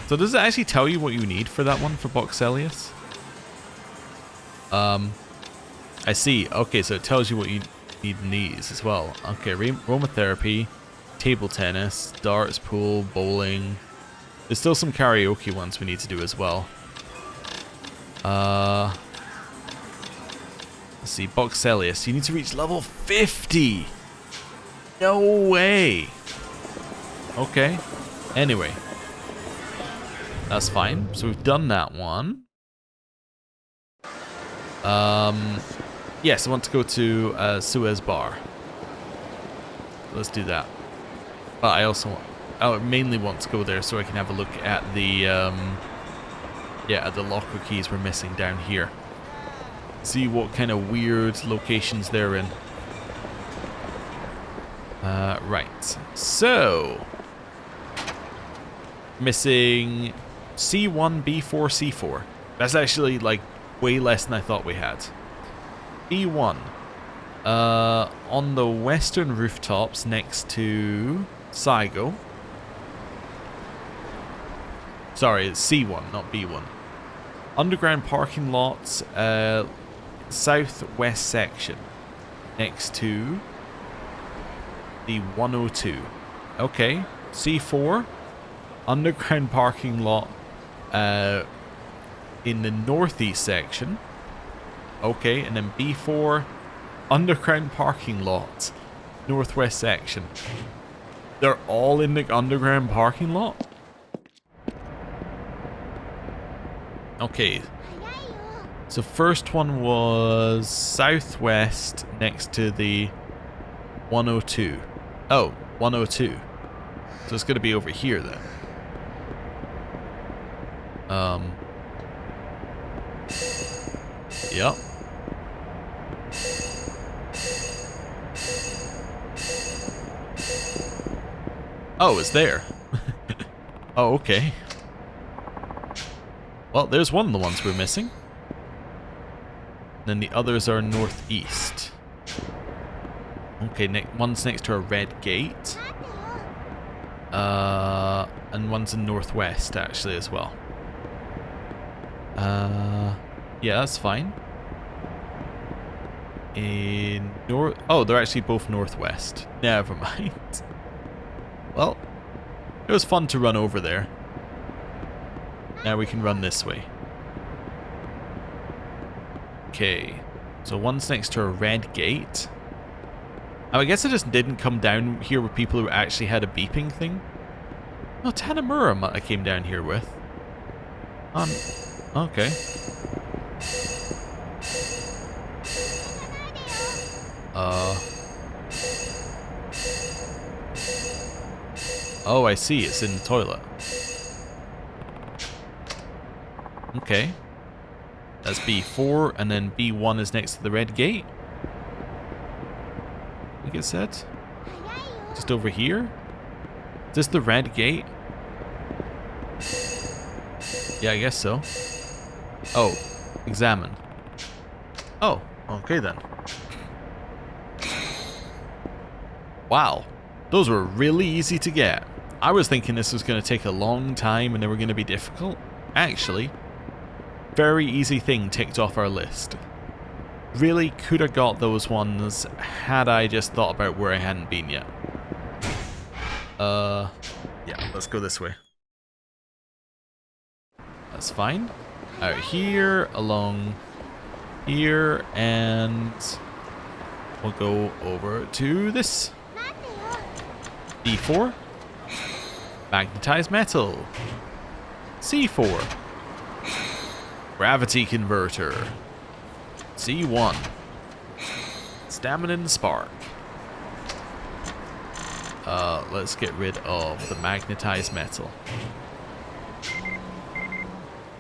S1: So does it actually tell you what you need for that one, for Boxelius? I see. Okay, so it tells you what you need in these as well. Okay, aromatherapy, table tennis, darts, pool, bowling. There's still some karaoke ones we need to do as well. Let's see, Boxelius. You need to reach level 50! No way! Okay. Anyway. That's fine. So we've done that one. Yes, I want to go to Suez Bar. Let's do that. But I also mainly want to go there so I can have a look at the at the locker keys we're missing down here. See what kind of weird locations they're in. Right. So missing C1, B4, C4. That's actually like way less than I thought we had. B1. On the western rooftops next to Saigo. Sorry, it's C1, not B1. Underground parking lots, southwest section, next to the 102. Okay, C4, underground parking lot, in the northeast section. Okay, and then B4, underground parking lot, northwest section. They're all in the underground parking lot? Okay. So first one was southwest next to the 102. Oh, 102. So it's going to be over here then. Yep. Oh, it's there. Oh, okay. Well, there's one of the ones we're missing. Then the others are northeast. Okay, one's next to a red gate. And one's in northwest, actually, as well. Yeah, that's fine. In north... Oh, they're actually both northwest. Never mind. Well, it was fun to run over there. Now we can run this way. Okay, so one's next to a red gate. I guess I just didn't come down here with people who actually had a beeping thing. Oh, Tanamura I came down here with. Okay. Oh, I see. It's in the toilet. Okay. That's B4, and then B1 is next to the red gate. I think it said. Just over here? Is this the red gate? Yeah, I guess so. Oh, examine. Oh, okay then. Wow. Those were really easy to get. I was thinking this was going to take a long time and they were going to be difficult. Actually, very easy thing ticked off our list. Really could have got those ones had I just thought about where I hadn't been yet. Yeah, let's go this way. That's fine. Out here, along here, and we'll go over to this. B4. Magnetized metal. C4. Gravity converter. C1. Stamina and spark. Let's get rid of the magnetized metal.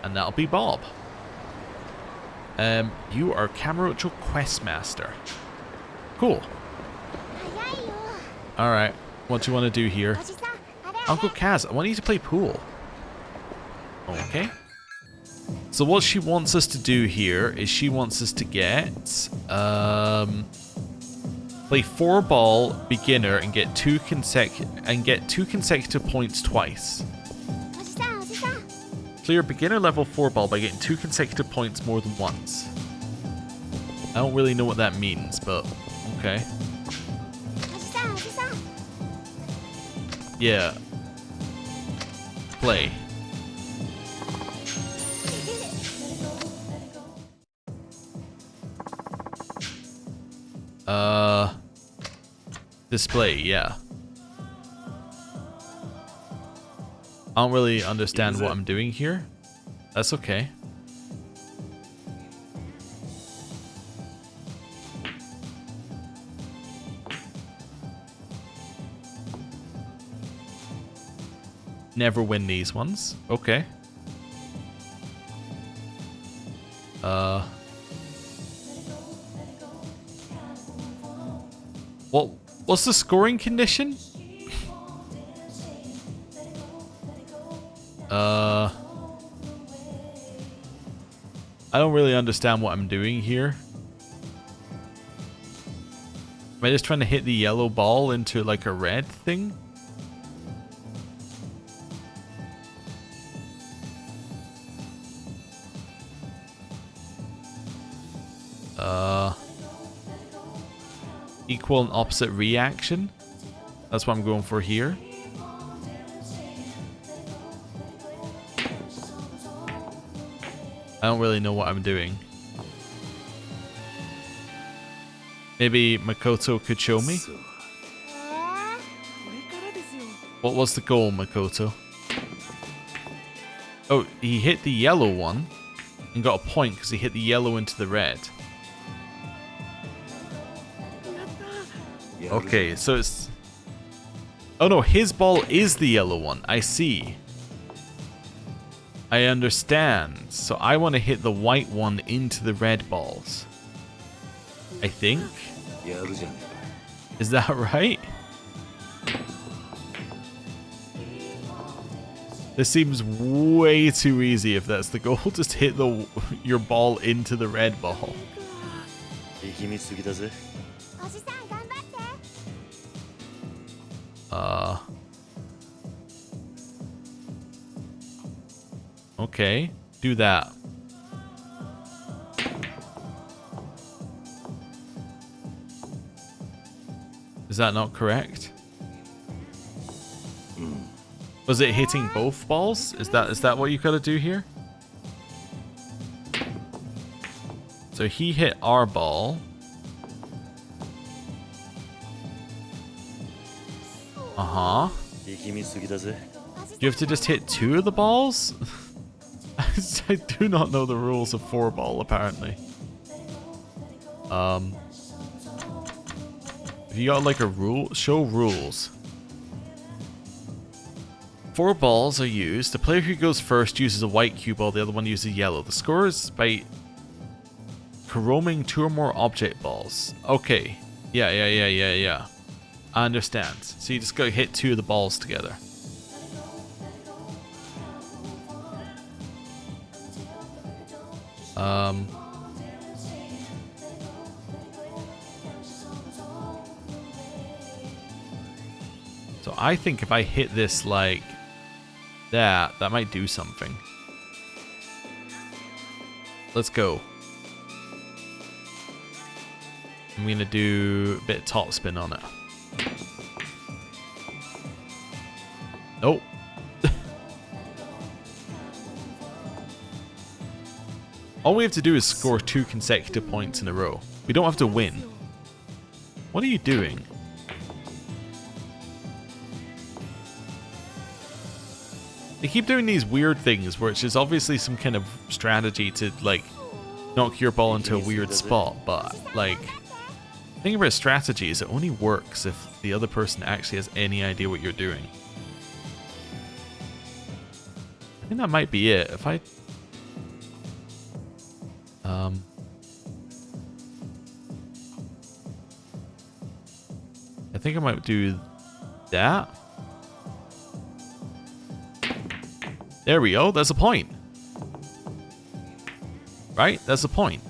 S1: And that'll be Bob. You are Kamurocho Questmaster. Cool. Alright, what do you want to do here? Uncle Kaz, I want you to play pool. Okay. So what she wants us to do here is she wants us to get play 4-ball beginner and get two consecutive points twice. Clear beginner level 4-ball by getting 2 consecutive points more than once. I don't really know what that means, but okay. Yeah. Play. Display, yeah. I don't really understand what I'm doing here. That's okay. Never win these ones. Okay. What's the scoring condition? I don't really understand what I'm doing here. Am I just trying to hit the yellow ball into like a red thing? Equal and opposite reaction. That's what I'm going for here. I don't really know what I'm doing. Maybe Makoto could show me? What was the goal, Makoto? Oh, he hit the yellow one and got a point because he hit the yellow into the red. Okay, so it's... Oh no, his ball is the yellow one. I see. I understand. So I want to hit the white one into the red balls. I think. Is that right? This seems way too easy if that's the goal. Just hit your ball into the red ball. Okay, do that. Is that not correct? Was it hitting both balls? Is that what you gotta do here? So he hit our ball. Uh-huh. You have to just hit 2 of the balls? I do not know the rules of 4-ball, apparently. Have you got like a rule? Show rules. 4 balls are used. The player who goes first uses a white cue ball, the other one uses yellow. The score is by roaming 2 or more object balls. Okay. Yeah. I understand. So you just gotta hit 2 of the balls together. So I think if I hit this like that might do something. Let's go. I'm gonna do a bit of top spin on it. Nope. All we have to do is score 2 consecutive points in a row. We don't have to win. What are you doing? They keep doing these weird things where it's just obviously some kind of strategy to like knock your ball into a weird spot, but like the thing about strategy is it only works if the other person actually has any idea what you're doing. I think that might be it. If I think I might do that. There we go. That's a point. Right? That's a point.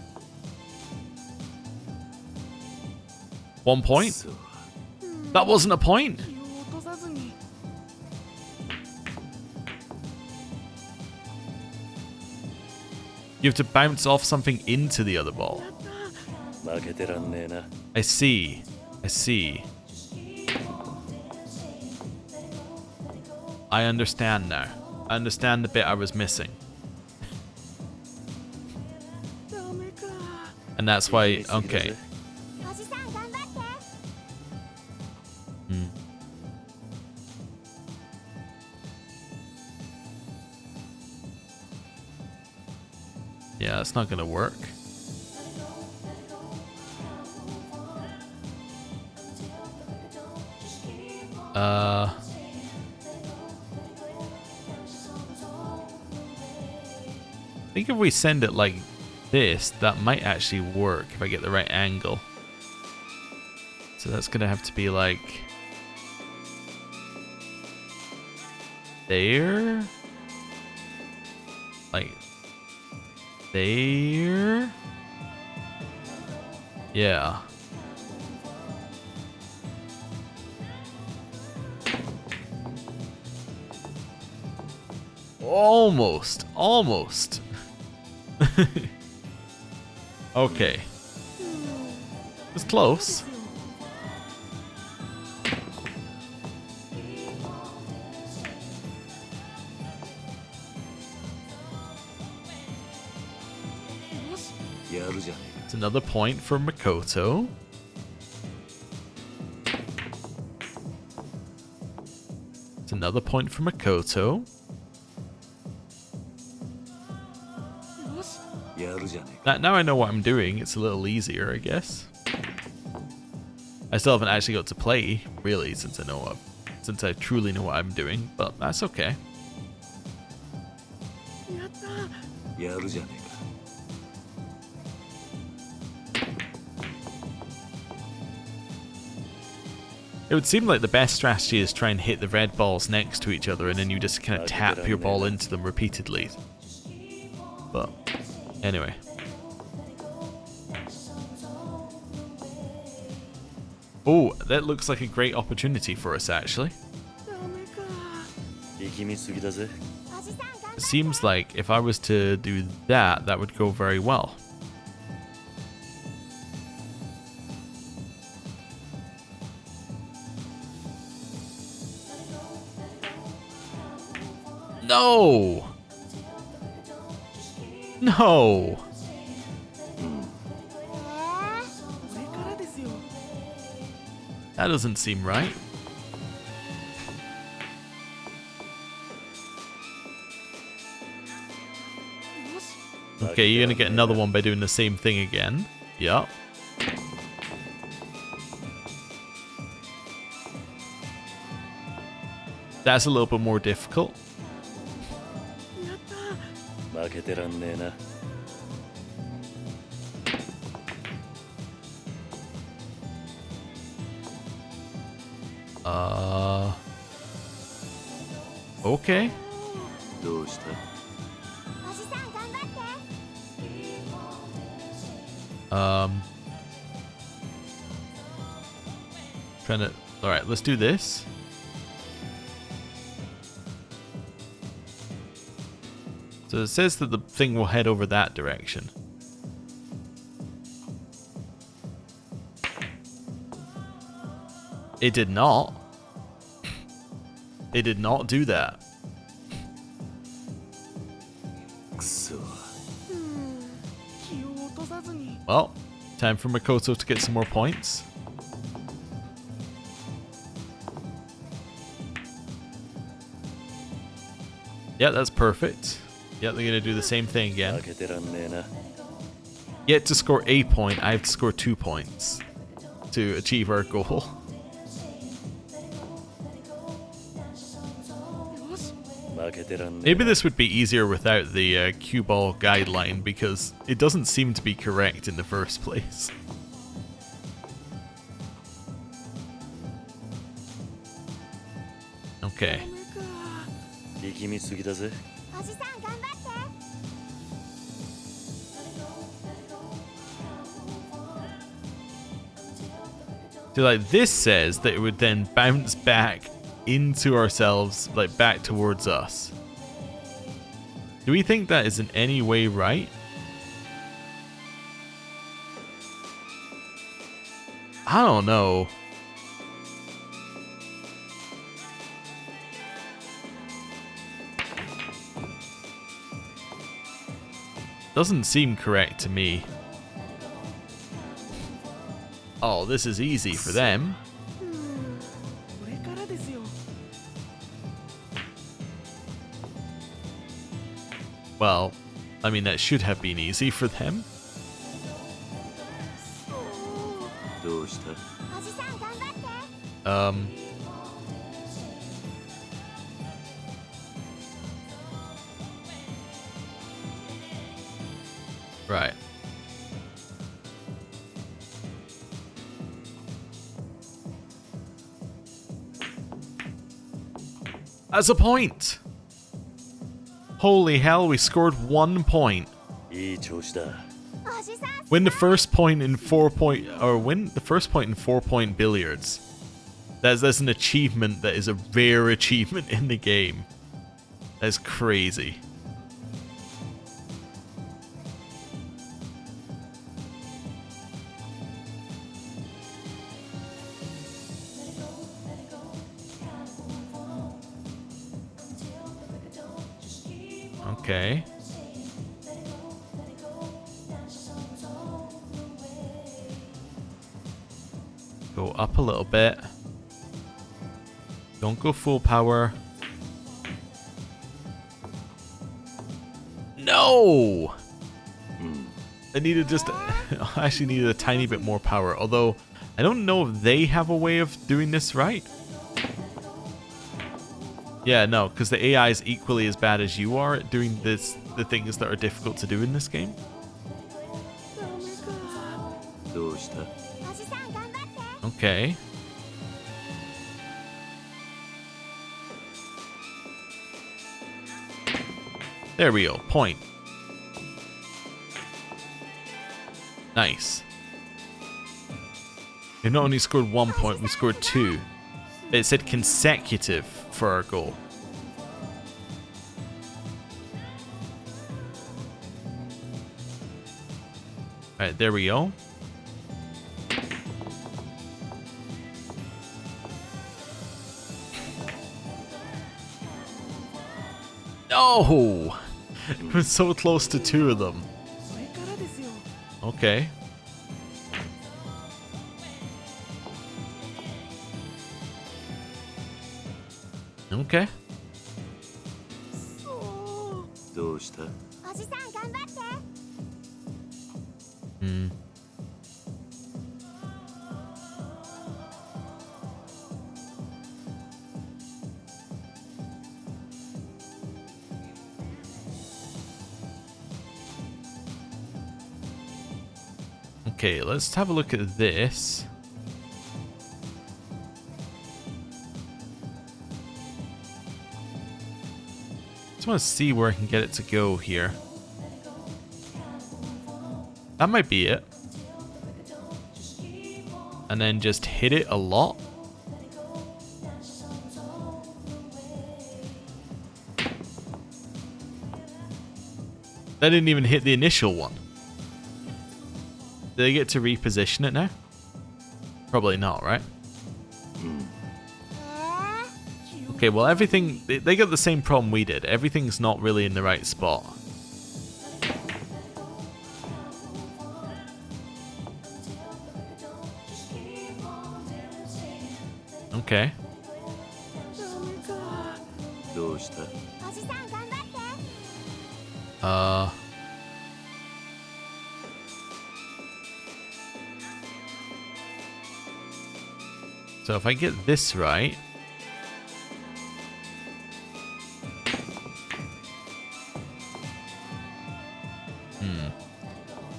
S1: 1 point? That wasn't a point. You have to bounce off something into the other ball. I see. I understand now. I understand the bit I was missing. And that's why, okay. Yeah, it's not gonna work. I think if we send it like this, that might actually work if I get the right angle. So that's gonna have to be like there, like there. Yeah. Almost. Okay. was close. It's another point for Makoto. It's another point for Makoto. Now I know what I'm doing. It's a little easier, I guess. I still haven't actually got to play, really, since I truly know what I'm doing, but that's okay. It would seem like the best strategy is try and hit the red balls next to each other and then you just kind of tap your ball into them repeatedly. But, anyway. Oh, that looks like a great opportunity for us, actually. It seems like if I was to do that, that would go very well. No! No! That doesn't seem right. Okay, you're gonna get another one by doing the same thing again. Yup. That's a little bit more difficult. Okay. Trying to. Alright, let's do this. So it says that the thing will head over that direction. It did not. It did not do that. Well, time for Makoto to get some more points. Yeah, that's perfect. Yeah, they're gonna do the same thing again. Yet to score a point, I have to score 2 points to achieve our goal. Maybe this would be easier without the cue ball guideline because it doesn't seem to be correct in the first place. Okay. So like this says that it would then bounce back into ourselves, like back towards us. Do we think that is in any way right? I don't know. Doesn't seem correct to me. Oh, this is easy for them. Well, I mean, that should have been easy for them. Right. That's a point! Holy hell, we scored 1 point. Win the first point in 4-point, or win the first point in 4-point billiards. That's an achievement that is a rare achievement in the game. That's crazy. Okay. Go up a little bit. Don't go full power. No! I needed just... I actually needed a tiny bit more power. Although, I don't know if they have a way of doing this right. Yeah, no, because the AI is equally as bad as you are at doing the things that are difficult to do in this game. Okay. There we go. Point. Nice. We not only scored 1 point, we scored 2. It said consecutive for our goal. Alright, there we go. No! We're so close to 2 of them. Okay. Okay. Hmm. Okay, let's have a look at this. Just want to see where I can get it to go here. That might be it. And then just hit it a lot. That didn't even hit the initial one. Do they get to reposition it now? Probably not, right? Okay, well everything... They got the same problem we did. Everything's not really in the right spot. Okay. So if I get this right...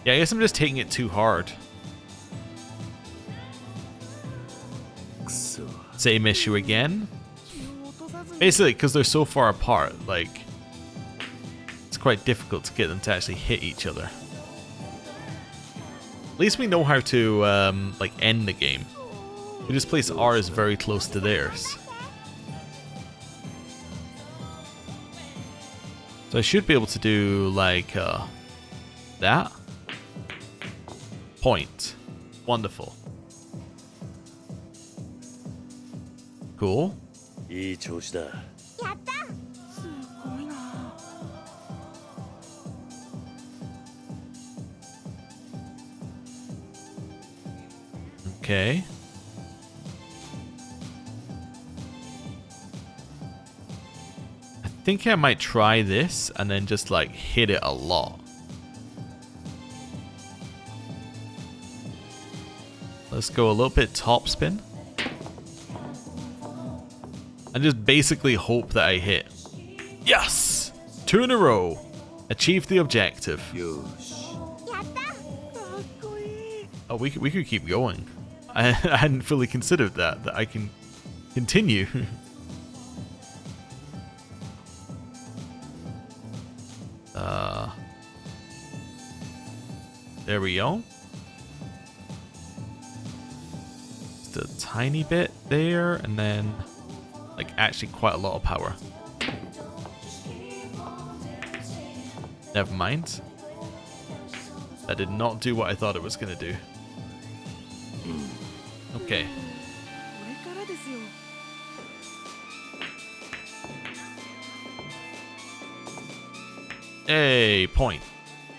S1: Yeah, I guess I'm just taking it too hard. Same issue again. Basically, because they're so far apart, like... It's quite difficult to get them to actually hit each other. At least we know how to, like, end the game. We just place ours very close to theirs. So I should be able to do, like, that. Point. Wonderful. Cool. Okay. I think I might try this and then just like hit it a lot. Let's go a little bit top spin. And just basically hope that I hit. Yes! 2 in a row. Achieved the objective. Oh, we could keep going. I hadn't fully considered that I can continue. There we go. Just a tiny bit there, and then like actually quite a lot of power. Never mind. That did not do what I thought it was going to do. Okay. Hey, point.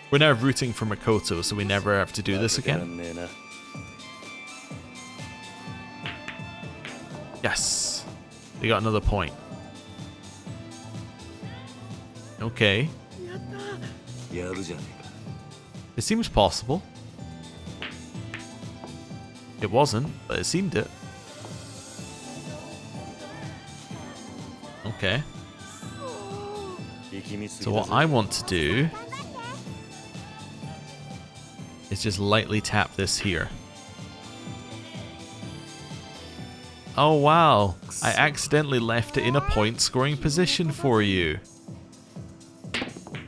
S1: We're now rooting for Makoto, so we never have to do this again. Yes. We got another point. Okay. It seems possible. It wasn't, but it seemed it. Okay. So what I want to do is just lightly tap this here. Oh wow, I accidentally left it in a point scoring position for you.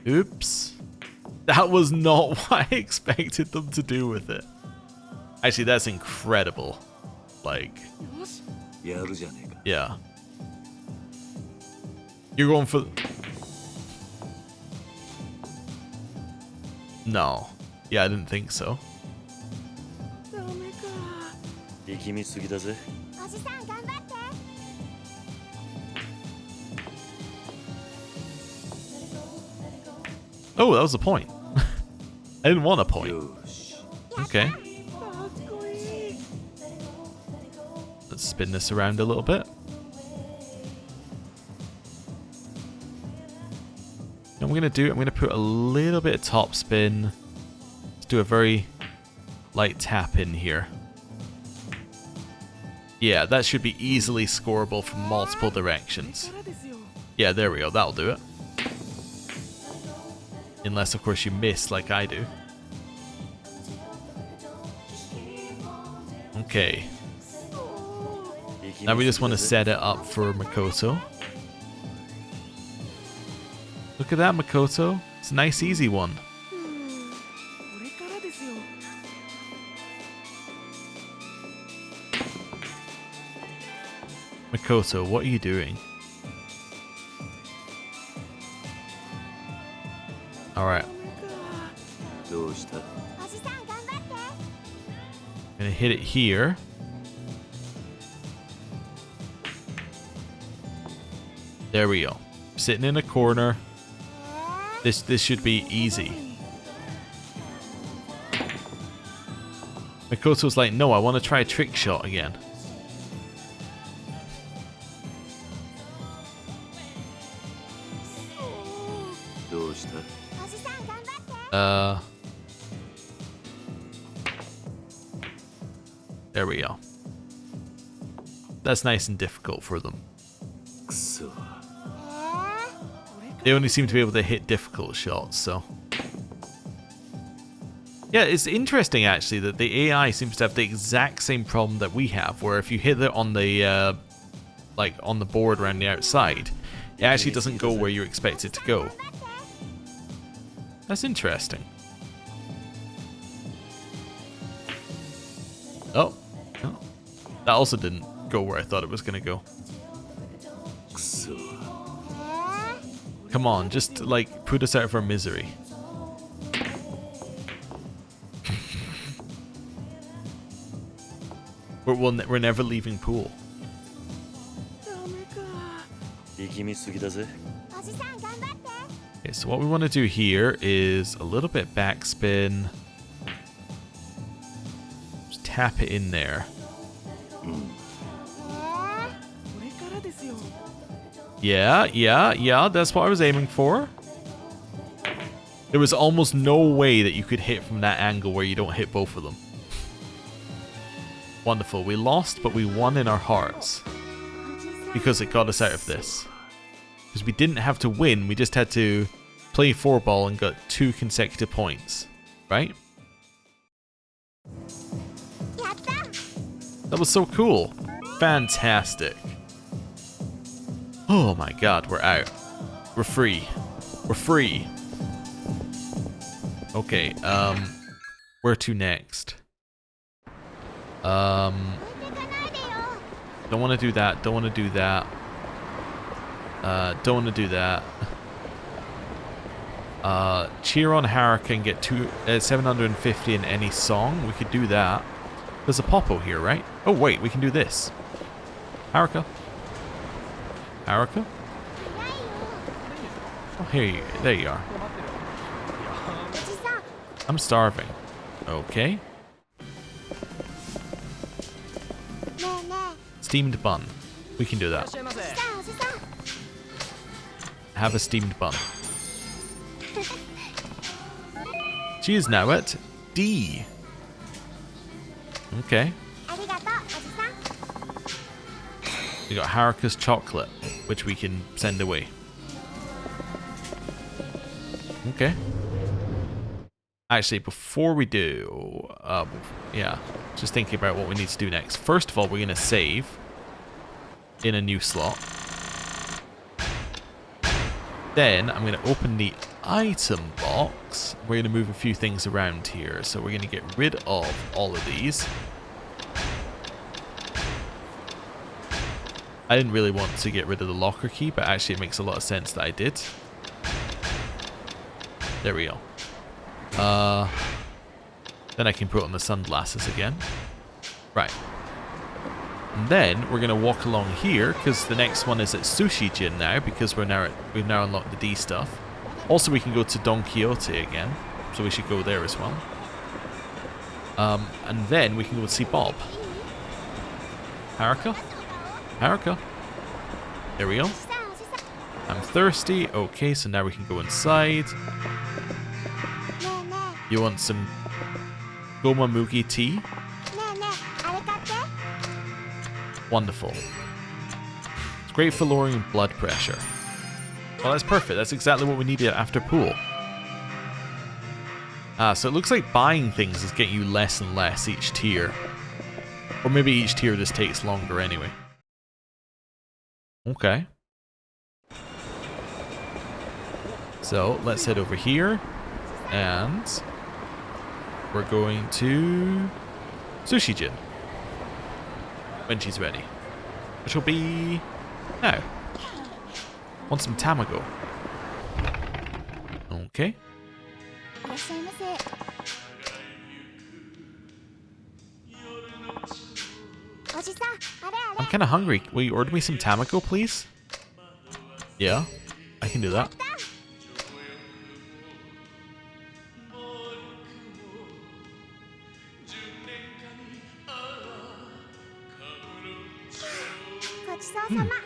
S1: Oops. That was not what I expected them to do with it. Actually, that's incredible. Like, yeah. You're going for... No. Yeah, I didn't think so. Oh, that was a point. I didn't want a point. Okay. Let's spin this around a little bit. And I'm going to put a little bit of top spin. Let's do a very light tap in here. Yeah, that should be easily scoreable from multiple directions. Yeah, there we go. That'll do it. Unless, of course, you miss like I do. Okay. Now we just want to set it up for Makoto. Look at that, Makoto. It's a nice, easy one. Makoto, what are you doing? Alright. Gonna hit it here. There we go. Sitting in a corner. This should be easy. Makoto's like, no, I want to try a trick shot again. There we go. That's nice and difficult for them. They only seem to be able to hit difficult shots, so... Yeah, it's interesting actually that the AI seems to have the exact same problem that we have, where if you hit it on the, like on the board around the outside, it actually doesn't go where you expect it to go. That's interesting. Oh. Oh. That also didn't go where I thought it was going to go. Come on, just like put us out of our misery. We're never leaving pool. Okay, so what we want to do here is a little bit backspin. Just tap it in there. Yeah, that's what I was aiming for. There was almost no way that you could hit from that angle where you don't hit both of them. Wonderful. We lost, but we won in our hearts. Because it got us out of this. Because we didn't have to win, we just had to play 4-ball and got 2 consecutive points. Right? That was so cool. Fantastic. Oh my god, we're out. We're free. We're free. Okay, where to next? Don't want to do that, don't want to do that. Don't want to do that. Cheer on Haruka and get 750 in any song. We could do that. There's a Popo here, right? Oh wait, we can do this. Haruka. Haruka? Oh, there you are. I'm starving. Okay. Steamed bun. We can do that. Have a steamed bun. She is now at D. Okay. We got Haruka's chocolate, which we can send away. Okay. Actually, before we do, yeah, just thinking about what we need to do next. First of all, we're going to save in a new slot. Then I'm going to open the item box. We're going to move a few things around here. So we're going to get rid of all of these. I didn't really want to get rid of the locker key, but actually it makes a lot of sense that I did. There we go. Then I can put on the sunglasses again. Right. And then we're going to walk along here, because the next one is at Sushi Jin now, because we've now unlocked the D stuff. Also, we can go to Don Quixote again, so we should go there as well. And then we can go see Bob. Haruka? Haruka. There we go. I'm thirsty. Okay, so now we can go inside. You want some Goma Mugi tea? Wonderful. It's great for lowering blood pressure. Well, that's perfect. That's exactly what we needed after pool. So it looks like buying things is getting you less and less each tier. Or maybe each tier just takes longer anyway. Okay. So let's head over here. And we're going to Sushi Jin when she's ready, which will be now. Want some tamago? Okay. I'm kind of hungry. Will you order me some tamago, please? Yeah, I can do that.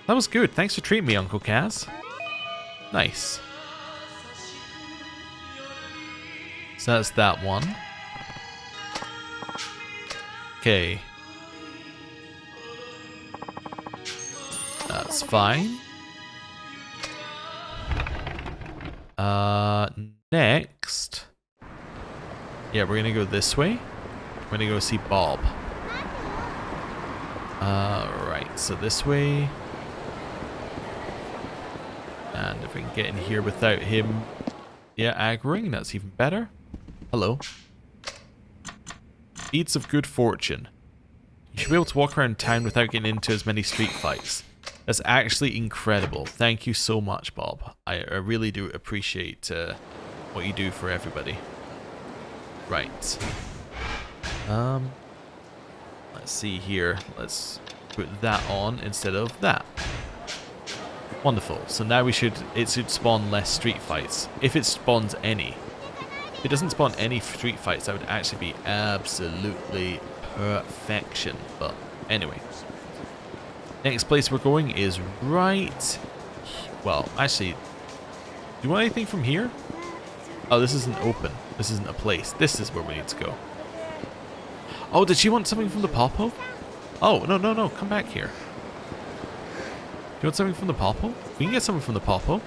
S1: That was good. Thanks for treating me, Uncle Kaz. Nice. So that's that one. Okay. That's fine. Next. Yeah, we're gonna go this way. We're gonna go see Bob. Right, so this way. And if we can get in here without him, aggroing, that's even better. Hello. Beads of good fortune. You should be able to walk around town without getting into as many street fights. That's actually incredible. Thank you so much, Bob. I really do appreciate what you do for everybody. Right. Let's see here. Let's put that on instead of that. Wonderful. So now it should spawn less street fights. If it spawns any. If it doesn't spawn any street fights, that would actually be absolutely perfection. But anyway. Next place we're going is right... Well, actually... Do you want anything from here? Oh, this isn't open. This isn't a place. This is where we need to go. Oh, did she want something from the Popo? Oh, no. Come back here. You want something from the Popo? We can get something from the Popo.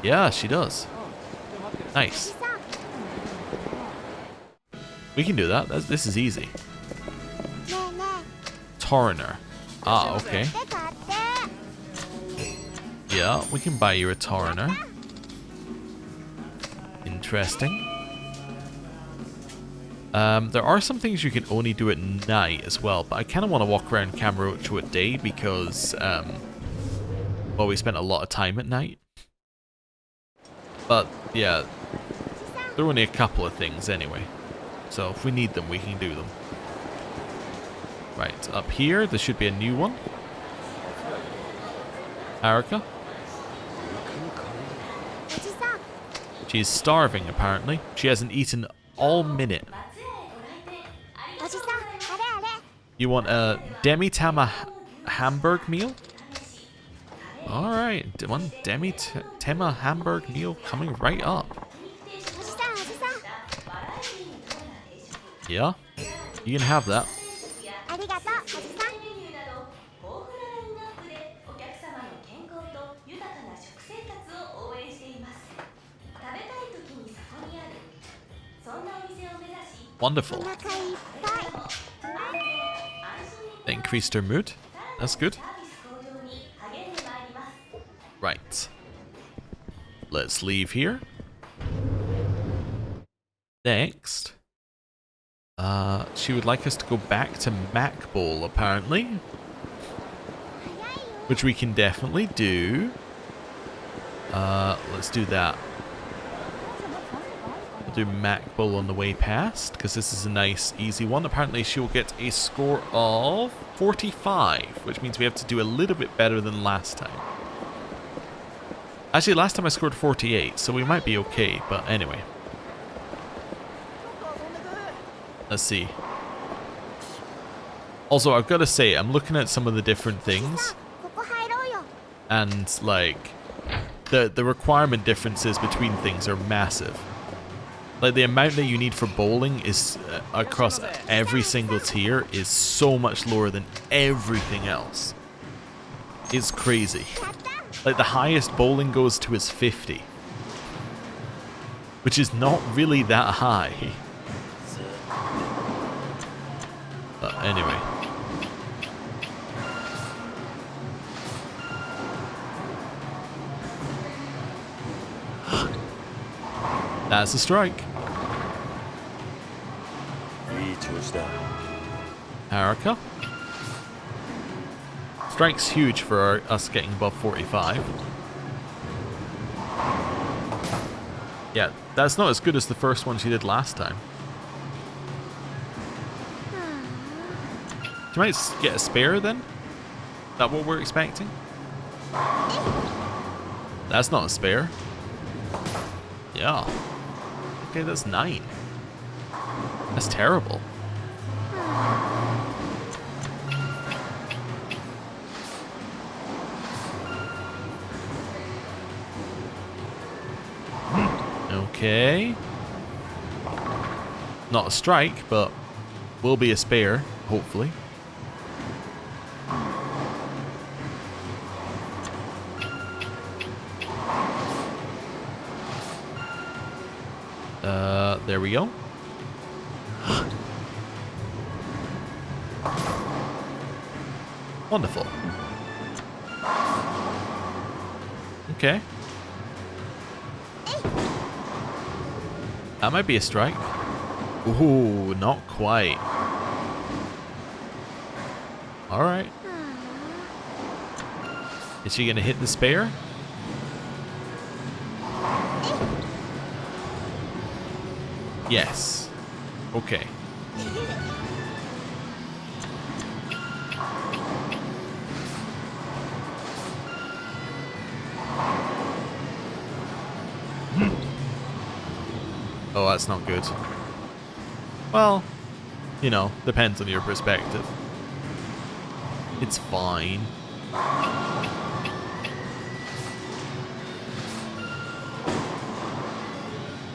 S1: Yeah, she does. Nice. We can do that. This is easy. Torriner. Ah, okay. Yeah, we can buy you a Torriner. Interesting. There are some things you can only do at night as well, but I kind of want to walk around Kamurocho at day because, well, we spent a lot of time at night. But, yeah, there are only a couple of things anyway. So if we need them, we can do them. Right, up here, there should be a new one. She's starving, apparently. She hasn't eaten all minute. You want a demi-tama hamburg meal? Alright, one demi-tama hamburg meal coming right up. Yeah, you can have that. Wonderful. Increased her mood. That's good. Right. Let's leave here. Next. She would like us to go back to Mac Bowl, apparently. Which we can definitely do. Let's do that. We'll do Mac Bowl on the way past, because this is a nice, easy one. Apparently she will get a score of 45, which means we have to do a little bit better than last time. Actually, last time I scored 48, so we might be okay, but anyway. Let's see. Also, I've got to say, I'm looking at some of the different things, and, like, the requirement differences between things are massive. Like, the amount that you need for bowling is, across every single tier, is so much lower than everything else. It's crazy. Like, the highest bowling goes to is 50. Which is not really that high. But anyway. That's a strike. Haruka. Strike's huge for us getting above 45. Yeah, that's not as good as the first one she did last time. She might get a spare then? Is that what we're expecting? That's not a spare. Yeah. Okay, that's 9. That's terrible. Okay. Not a strike, but will be a spare, hopefully. There we go. Wonderful. Okay. That might be a strike. Ooh, not quite. Alright. Is she gonna hit the spare? Yes. Okay. Oh, that's not good. Well, you know, depends on your perspective. It's fine.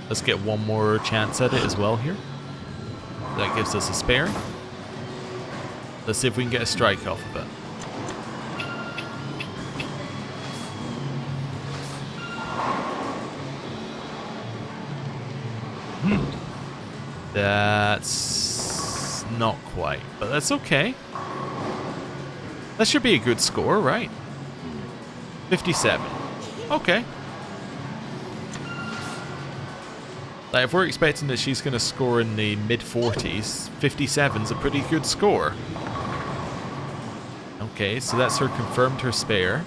S1: Let's get one more chance at it as well here. That gives us a spare. Let's see if we can get a strike off of it. That's not quite, but that's okay. That should be a good score, right? 57. Okay. Like, if we're expecting that she's going to score in the mid-40s, 57's a pretty good score. Okay, so that's her confirmed her spare.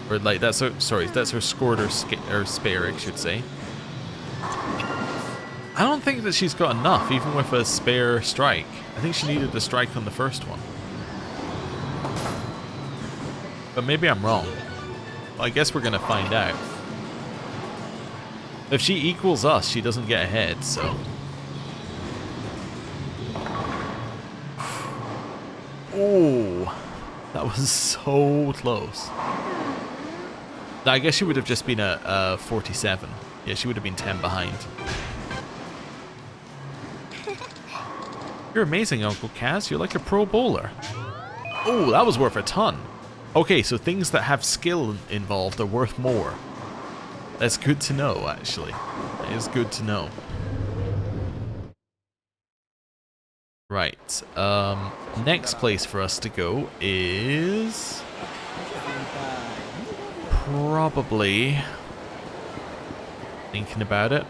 S1: Or, like, that's her, sorry, that's her scored her spare, I should say. I don't think that she's got enough, even with a spare strike. I think she needed a strike on the first one. But maybe I'm wrong. Well, I guess we're going to find out. If she equals us, she doesn't get ahead, so... Oh, that was so close. I guess she would have just been a 47. Yeah, she would have been 10 behind. You're amazing, Uncle Kaz. You're like a pro bowler. Oh, that was worth a ton. Okay, so things that have skill involved are worth more. That's good to know, actually. That is good to know. Right. Next place for us to go is... probably... thinking about it.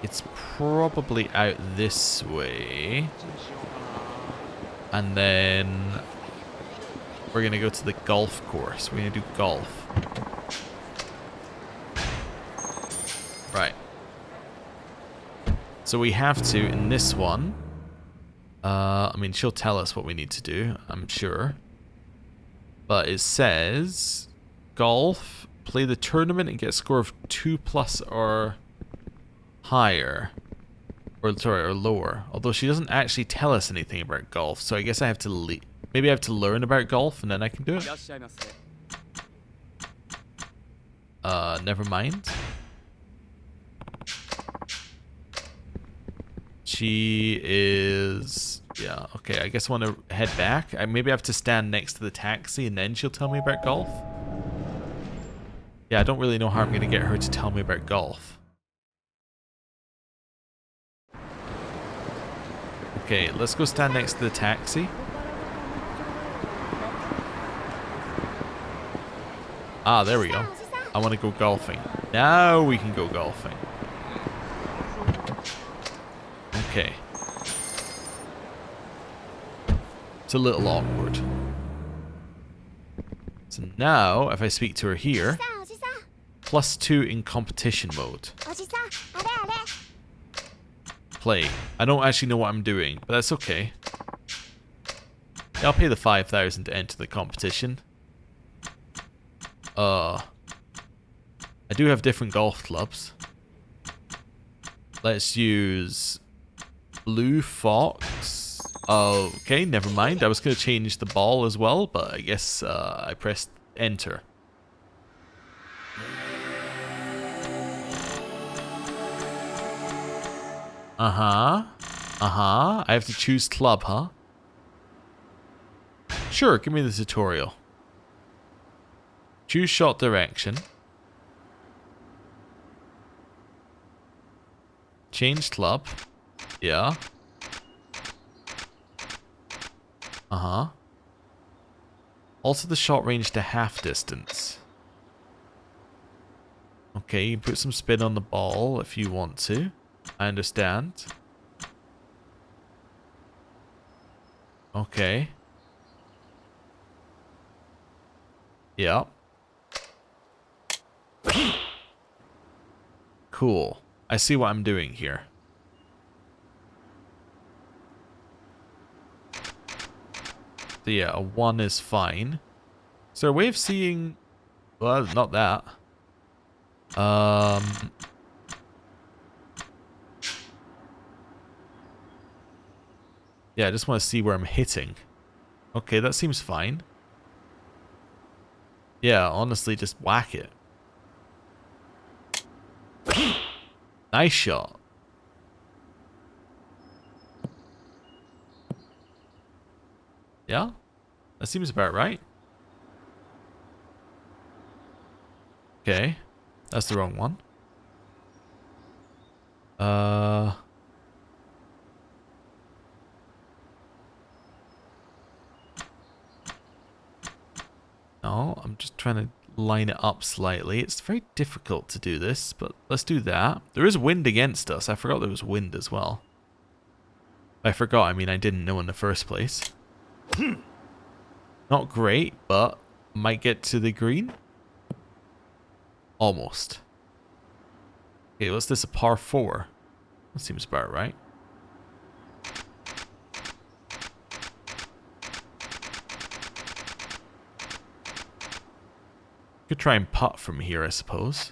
S1: It's probably out this way. And then... we're going to go to the golf course. We're going to do golf. Right. So we have to, in this one... I mean, she'll tell us what we need to do, I'm sure. But it says... golf, play the tournament and get a score of 2+ or higher. Or, sorry, or lower. Although she doesn't actually tell us anything about golf, so I guess I have to maybe I have to learn about golf and then I can do it. Never mind. She is... yeah, okay, I guess I want to head back. Maybe I have to stand next to the taxi and then she'll tell me about golf. Yeah, I don't really know how I'm going to get her to tell me about golf. Okay, let's go stand next to the taxi. Ah, there we go. I want to go golfing. Now we can go golfing. Okay. It's a little awkward. So now, if I speak to her here, +2 in competition mode. Play. I don't actually know what I'm doing, but that's okay. Yeah, I'll pay the 5,000 to enter the competition. I do have different golf clubs. Let's use Blue Fox. Okay, never mind. I was going to change the ball as well, but I guess I pressed enter. I have to choose club, huh? Sure, give me the tutorial. Choose shot direction. Change club. Yeah. Alter the shot range to half distance. Okay, you put some spin on the ball if you want to. I understand. Okay. Yeah. Cool. I see what I'm doing here. So yeah, a 1 is fine. Is there a way of seeing... well, not that. Yeah, I just want to see where I'm hitting. Okay, that seems fine. Yeah, honestly, just whack it. Nice shot. Yeah? That seems about right. Okay. That's the wrong one. No, I'm just trying to line it up slightly. It's very difficult to do this, but let's do that. There is wind against us. I forgot there was wind as well. I forgot, I mean I didn't know in the first place. Not great, but might get to the green. Almost. Okay, what's this, a par 4? That seems about right. Could try and putt from here, I suppose.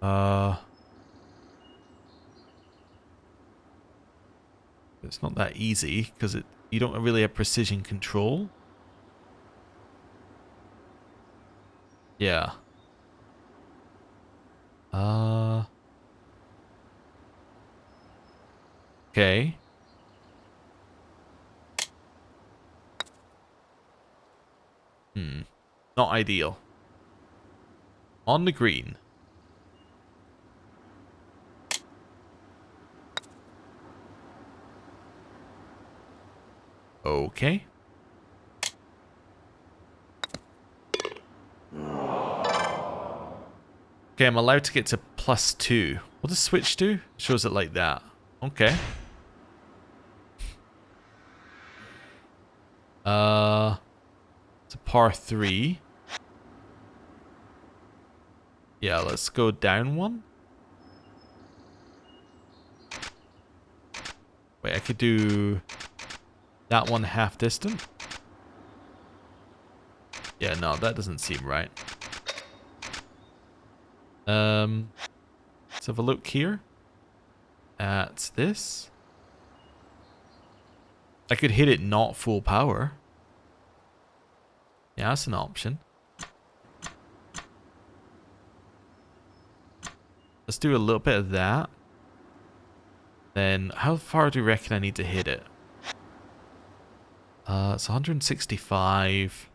S1: It's not that easy because you don't really have precision control. Yeah. Okay. Not ideal. On the green. Okay. Okay, I'm allowed to get to +2. What does switch do? Shows it like that. Okay. It's a par 3. Yeah, let's go down one. Wait, I could do that one half distant. Yeah, no, that doesn't seem right. Let's have a look here at this. I could hit it not full power. Yeah, that's an option. Let's do a little bit of that. Then, how far do you reckon I need to hit it? It's 165.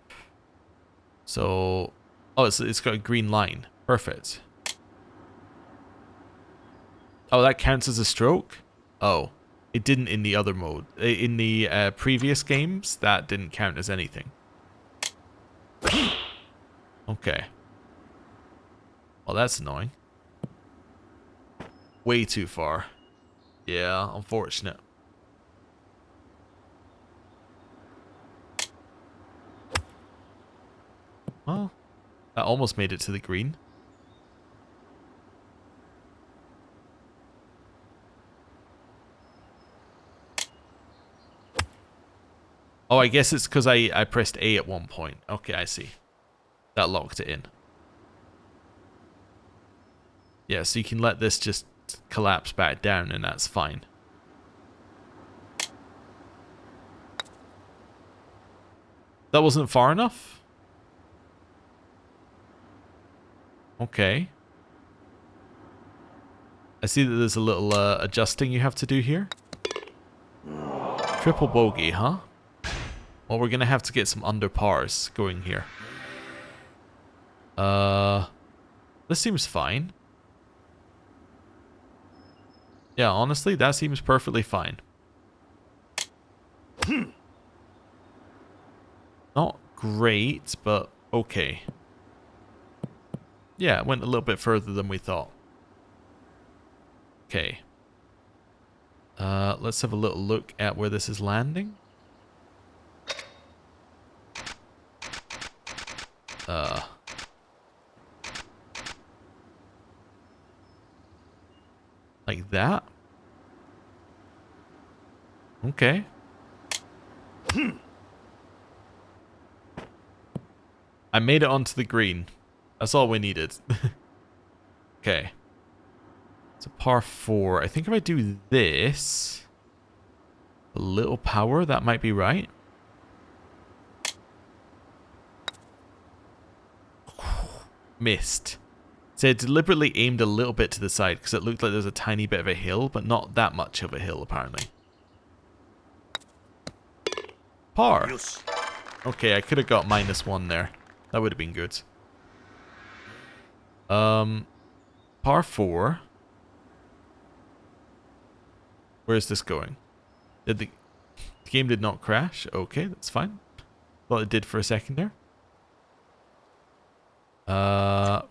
S1: So, oh, it's got a green line. Perfect. Oh, that counts as a stroke? Oh, it didn't in the other mode. In the previous games, that didn't count as anything. Okay. Well, that's annoying. Way too far. Yeah, unfortunate. Well, that almost made it to the green. Oh, I guess it's because I pressed A at one point. Okay, I see. That locked it in. Yeah, so you can let this just collapse back down and that's fine. That wasn't far enough? Okay. I see that there's a little adjusting you have to do here. Triple bogey, huh? Well, we're going to have to get some under pars going here. This seems fine. Yeah, honestly, that seems perfectly fine. Not great, but okay. Yeah, it went a little bit further than we thought. Okay. Let's have a little look at where this is landing. Like that? Okay. I made it onto the green. That's all we needed. Okay. It's a par 4. I think if I do this, a little power, that might be right. Missed. So I deliberately aimed a little bit to the side because it looked like there was a tiny bit of a hill, but not that much of a hill apparently. Par. Okay, I could have got -1 there. That would have been good. Par 4. Where is this going? Did the game did not crash? Okay, that's fine. Thought it did for a second there.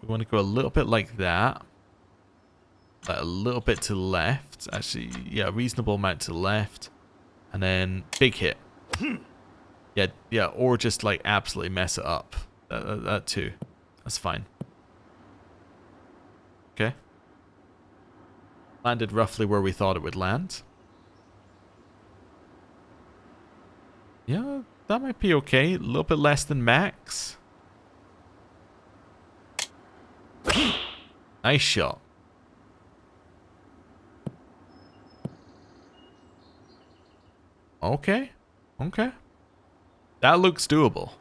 S1: We want to go a little bit like that. Like a little bit to the left. Actually, yeah, a reasonable amount to the left. And then big hit. Yeah, or just like absolutely mess it up. That too. That's fine. Okay. Landed roughly where we thought it would land. Yeah, that might be okay. A little bit less than max. Nice shot. Okay. Okay. That looks doable.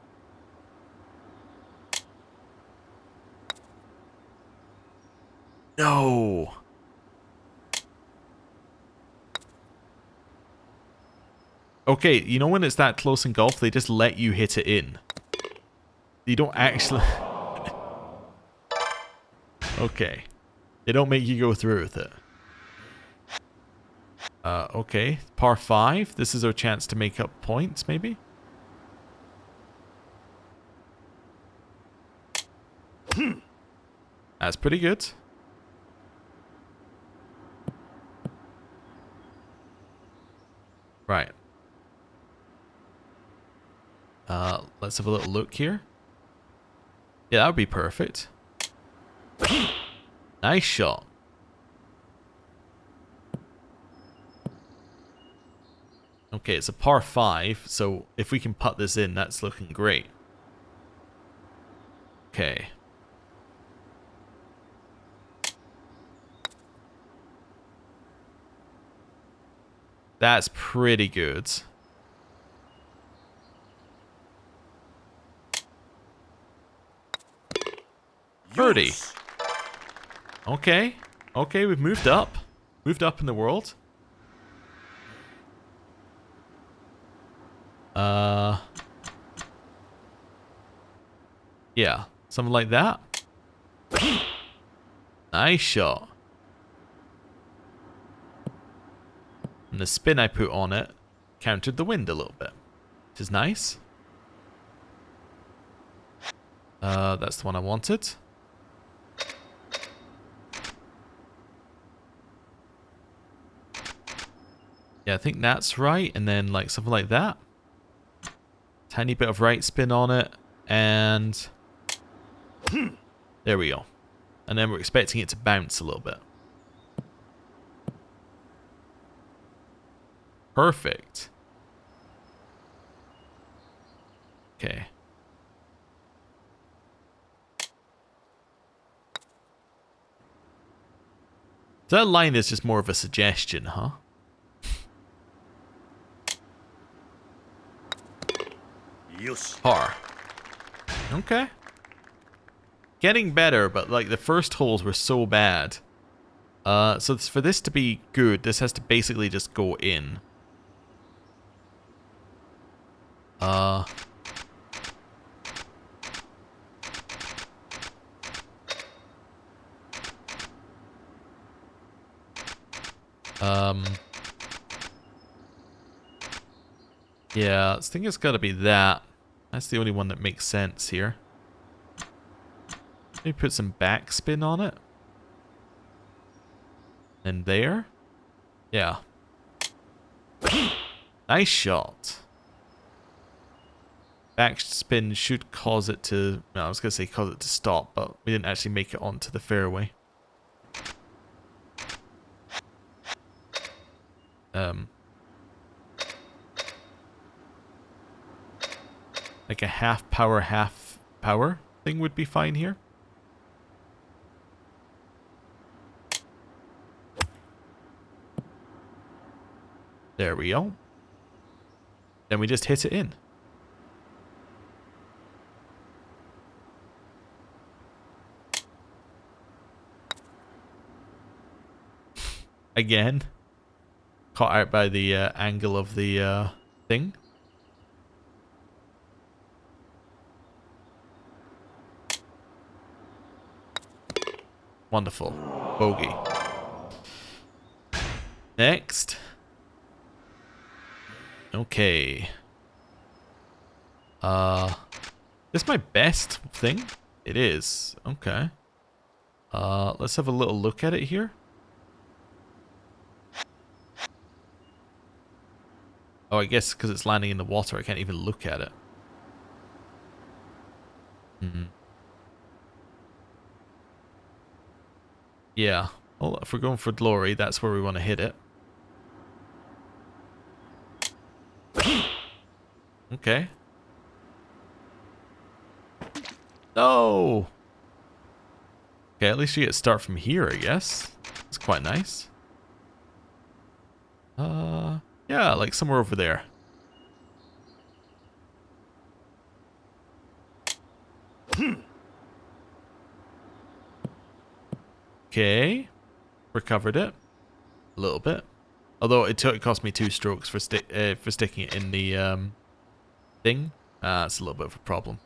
S1: No. Okay, you know when it's that close in golf, they just let you hit it in. You don't actually... Okay. They don't make you go through with it. Okay. Par 5. This is our chance to make up points, maybe? That's pretty good. Right. Let's have a little look here. Yeah, that would be perfect. Nice shot. Okay, it's a par 5, so if we can putt this in, that's looking great. Okay. That's pretty good. Birdie. Okay. Okay, we've moved up. Moved up in the world. Yeah. Something like that. Nice shot. And the spin I put on it countered the wind a little bit. Which is nice. That's the one I wanted. Yeah, I think that's right. And then like something like that. Tiny bit of right spin on it. And there we go. And then we're expecting it to bounce a little bit. Perfect. Okay. So that line is just more of a suggestion, huh? Par. Okay. Getting better, but like the first holes were so bad. So for this to be good, this has to basically just go in. Yeah, I think it's gotta be that. That's the only one that makes sense here. Maybe put some backspin on it. And there. Yeah. Nice shot. Backspin should cause it to... No, I was going to say cause it to stop, but we didn't actually make it onto the fairway. Like a half power thing would be fine here. There we go. Then we just hit it in. Again. Caught out by the angle of the thing. Wonderful. Bogey. Next. Okay. This is my best thing? It is. Okay. Let's have a little look at it here. Oh, I guess because it's landing in the water, I can't even look at it. Yeah. Well, if we're going for glory, that's where we want to hit it. Okay. No! Okay, at least you get to start from here, I guess. It's quite nice. Yeah, Yeah, like somewhere over there. Okay. Recovered it. A little bit. Although it cost me 2 strokes for sticking it in the thing. It's a little bit of a problem.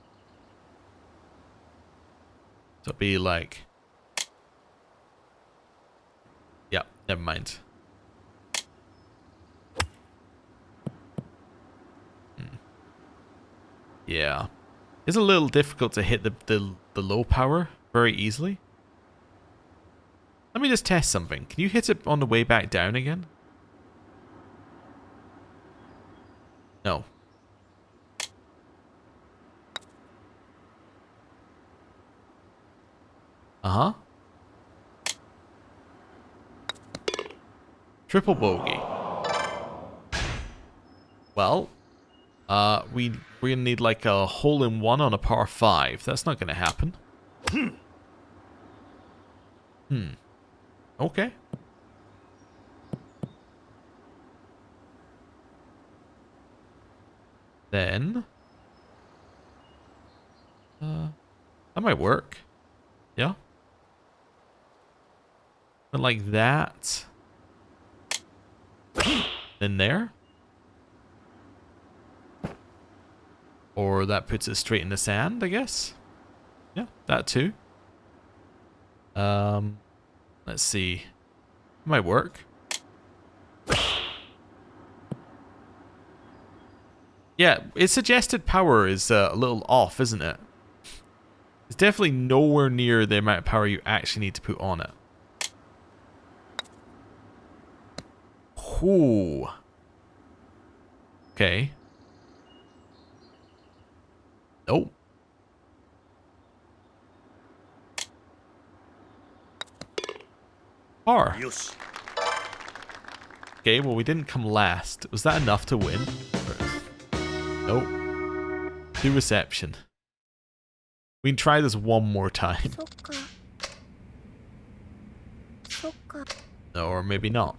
S1: So it'd be like... Yeah, never mind. Yeah. It's a little difficult to hit the low power very easily. Let me just test something. Can you hit it on the way back down again? No. Uh-huh. Triple bogey. Well, we're gonna need like a hole-in-one on a par 5. That's not gonna happen. Okay. Then... that might work. Yeah. But like that. In there. Or that puts it straight in the sand, I guess. Yeah, that too. Let's see. Might work. Yeah, its suggested power is a little off, isn't it? It's definitely nowhere near the amount of power you actually need to put on it. Ooh. Okay. Nope. Par.
S2: Yes.
S1: Okay, well we didn't come last. Was that enough to win? Nope. 2 reception. We can try this one more time. No, or maybe not.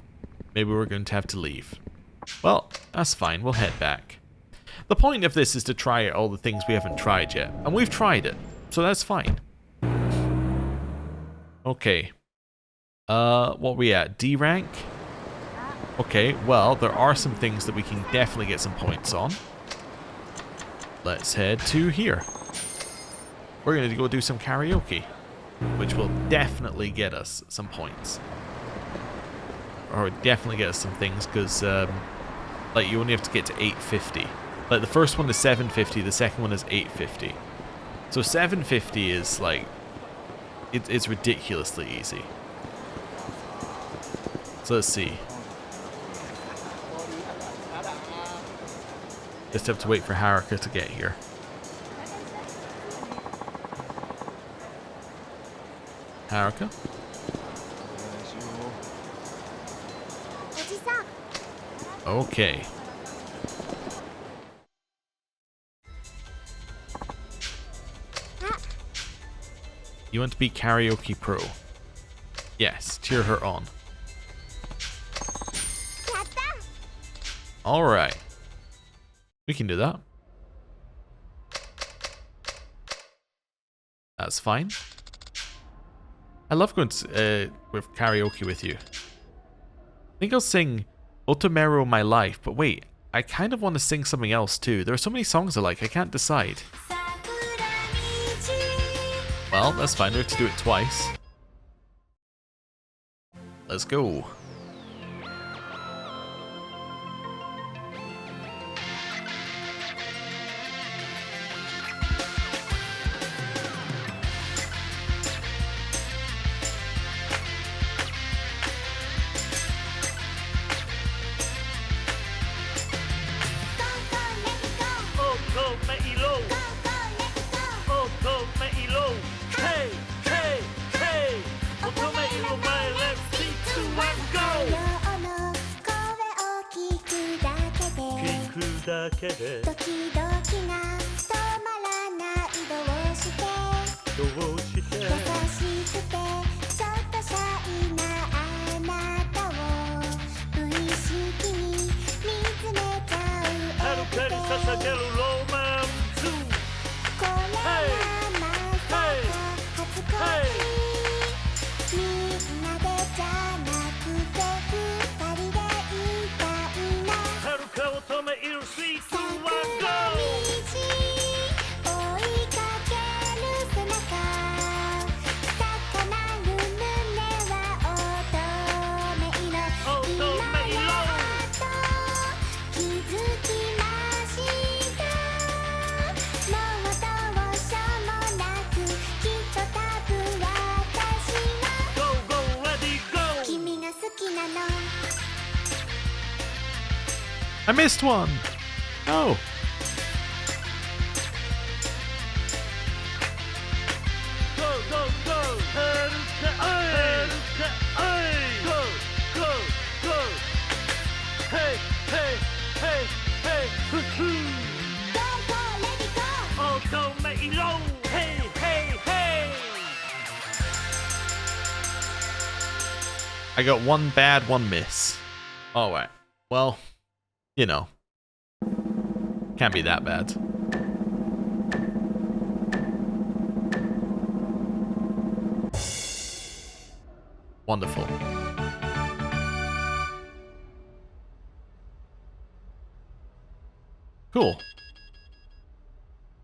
S1: Maybe we're going to have to leave. Well, that's fine. We'll head back. The point of this is to try all the things we haven't tried yet. And we've tried it. So that's fine. Okay. What are we at? D rank? Okay, well, there are some things that we can definitely get some points on. Let's head to here. We're going to go do some karaoke, which will definitely get us some points. Or definitely get us some things, because like you only have to get to 850. Like the first one is 750, the second one is 850. So 750 is like, it's ridiculously easy. So let's see. Just have to wait for Haruka to get here. Haruka? Okay. You want to be karaoke pro? Yes, cheer her on. Alright. We can do that. That's fine. I love going to, with karaoke with you. I think I'll sing Otomero My Life, but wait, I kind of want to sing something else too. There are so many songs I like, I can't decide. Well, that's fine, we have to do it twice. Let's go. I missed one! No!
S2: Go, go, go! Haruka, Haruka, go, go, go! Hey, hey, hey, hey! Hoo-hoo! Go, go, let it go! Automate, hey, hey, hey!
S1: I got one bad, one miss. Alright. Well, you know. Can't be that bad. Wonderful. Cool.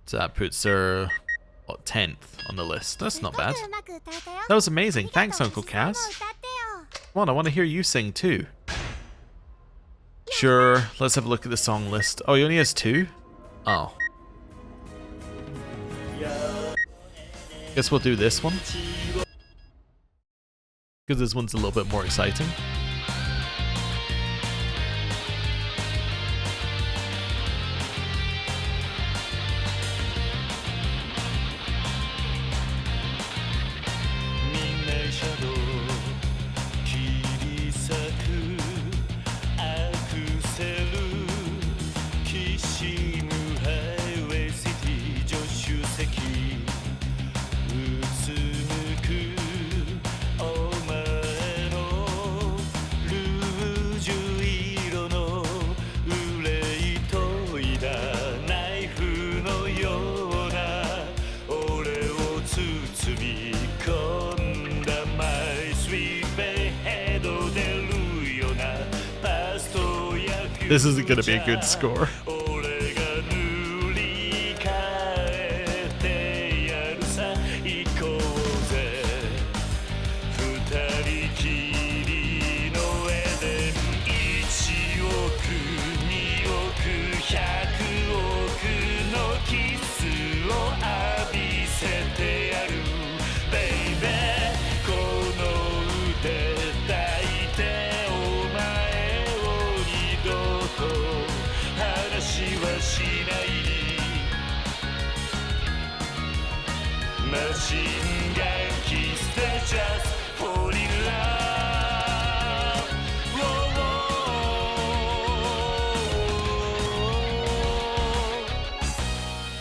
S1: So that puts her, what, 10th on the list. That's not bad. That was amazing. Thanks, Uncle Kaz. Come on, I want to hear you sing too. Sure, let's have a look at the song list. Oh, he only has 2? Oh. Guess we'll do this one. Because this one's a little bit more exciting. This isn't going to be a good score.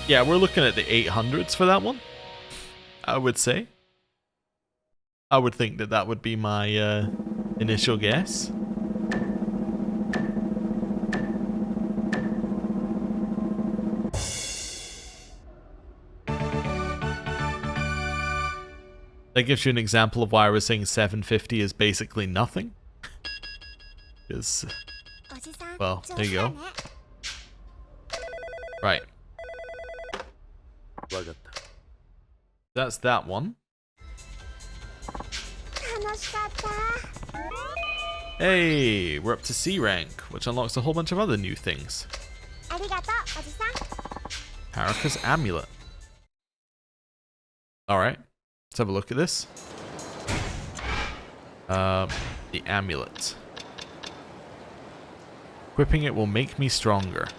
S1: Yeah, we're looking at the 800s for that one, I would say. I would think that that would be my initial guess. That gives you an example of why I was saying 750 is basically nothing. Because, well, there you go. Right. That's that one. Hey, we're up to C rank, which unlocks a whole bunch of other new things. Haruka's amulet. Alright, let's have a look at this. The amulet. Equipping it will make me stronger.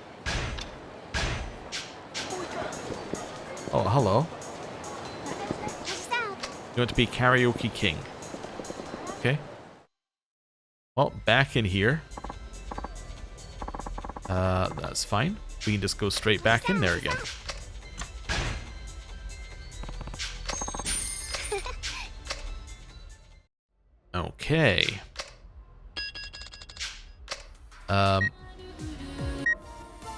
S1: Oh, hello. You want to be karaoke king. Okay. Well, back in here. That's fine. We can just go straight back in there again. Okay.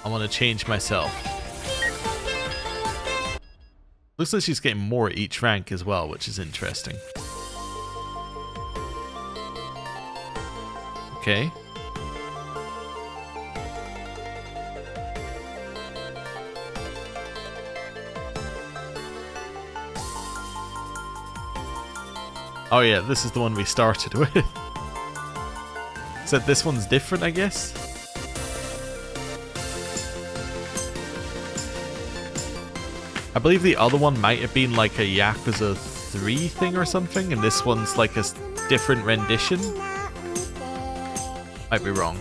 S1: I want to change myself. Looks like she's getting more at each rank as well, which is interesting. Okay. Oh yeah, this is the one we started with. So this one's different, I guess? I believe the other one might have been like a Yakuza 3 thing or something, and this one's like a different rendition. Might be wrong.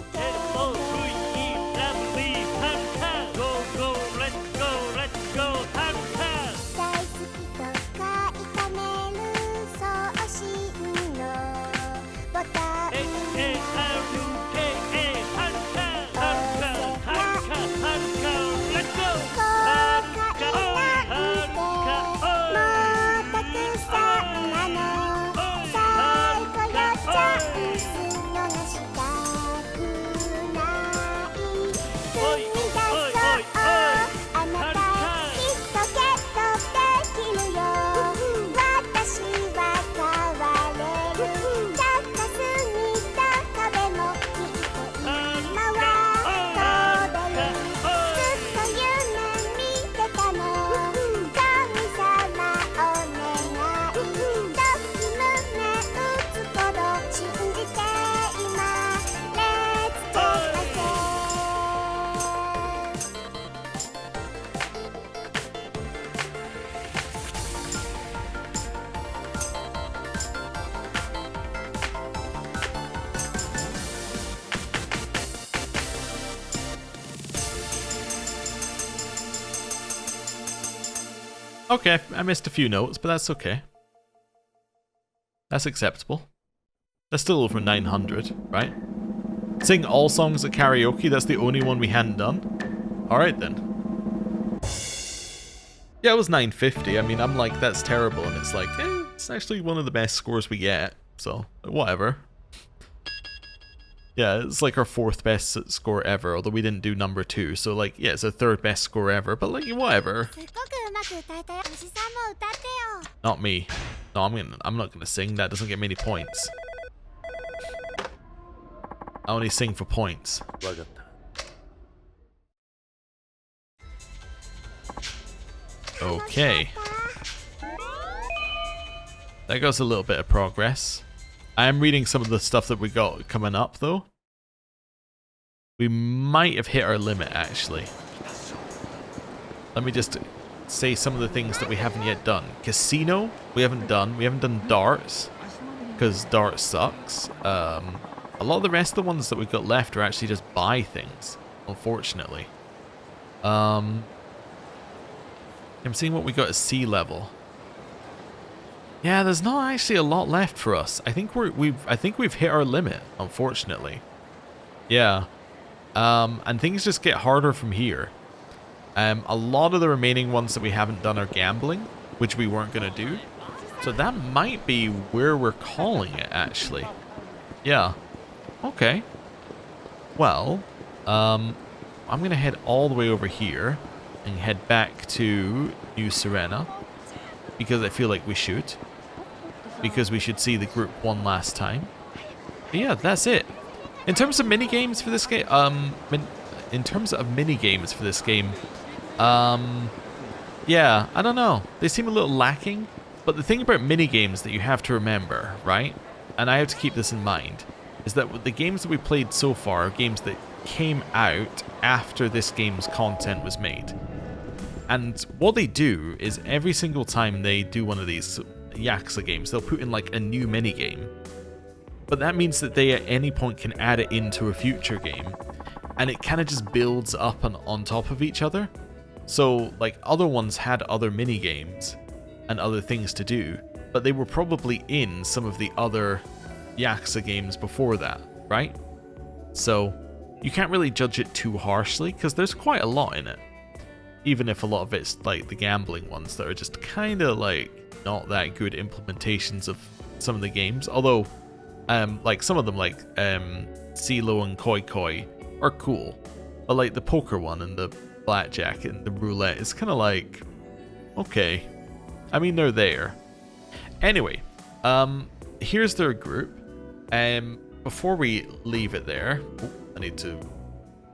S1: Okay, I missed a few notes, but that's okay. That's acceptable. That's still over 900, right? Sing all songs at karaoke, that's the only one we hadn't done? Alright then. Yeah, it was 950. I mean, I'm like, that's terrible, and it's like, it's actually one of the best scores we get, so whatever. Yeah, it's like our 4th best score ever, although we didn't do number 2, so like, yeah, it's our 3rd best score ever, but like, whatever. Not me. No, I'm not gonna sing, that doesn't get me any points. I only sing for points. Okay. That goes a little bit of progress. I am reading some of the stuff that we got coming up, though. We might have hit our limit, actually. Let me just say some of the things that we haven't yet done. Casino, we haven't done. We haven't done darts, because darts sucks. A lot of the rest of the ones that we've got left are actually just buy things, unfortunately. I'm seeing what we got at sea level. Yeah, there's not actually a lot left for us. I think we've hit our limit, unfortunately. Yeah. And things just get harder from here. A lot of the remaining ones that we haven't done are gambling, which we weren't going to do. So that might be where we're calling it, actually. Yeah. Okay. Well, I'm going to head all the way over here and head back to New Serena, because I feel like we should. Because we should see the group one last time. But yeah, that's it. In terms of minigames for this game, yeah, I don't know. They seem a little lacking. But the thing about minigames that you have to remember, right? And I have to keep this in mind, is that the games that we played so far are games that came out after this game's content was made. And what they do is every single time they do one of these Yakuza games, they'll put in like a new minigame. But that means that they at any point can add it into a future game. And it kind of just builds up and on top of each other. So like other ones had other minigames and other things to do, but they were probably in some of the other Yakuza games before that, right? So you can't really judge it too harshly, because there's quite a lot in it. Even if a lot of it's like the gambling ones that are just kind of like not that good implementations of some of the games. Although, like some of them like CeeLo and Koi Koi are cool. But like the poker one and the blackjack and the roulette, it's kind of like, okay. I mean, they're there. Anyway, here's their group. Before we leave it there, I need to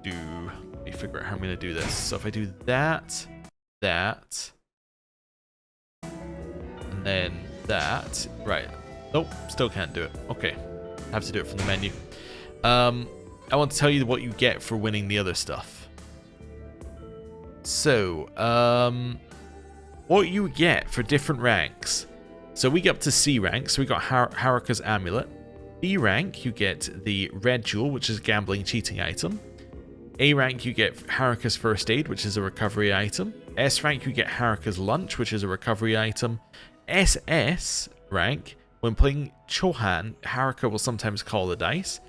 S1: let me figure out how I'm going to do this. So if I do that, and then that, right. Nope, still can't do it. Okay, have to do it from the menu. I want to tell you what you get for winning the other stuff. So, what you get for different ranks. So we get up to C rank, so we got Haruka's amulet. B rank, you get the red jewel, which is a gambling cheating item. A rank, you get Haruka's first aid, which is a recovery item. S rank, you get Haruka's lunch, which is a recovery item. SS rank, when playing Chohan, Haruka will sometimes call the dice.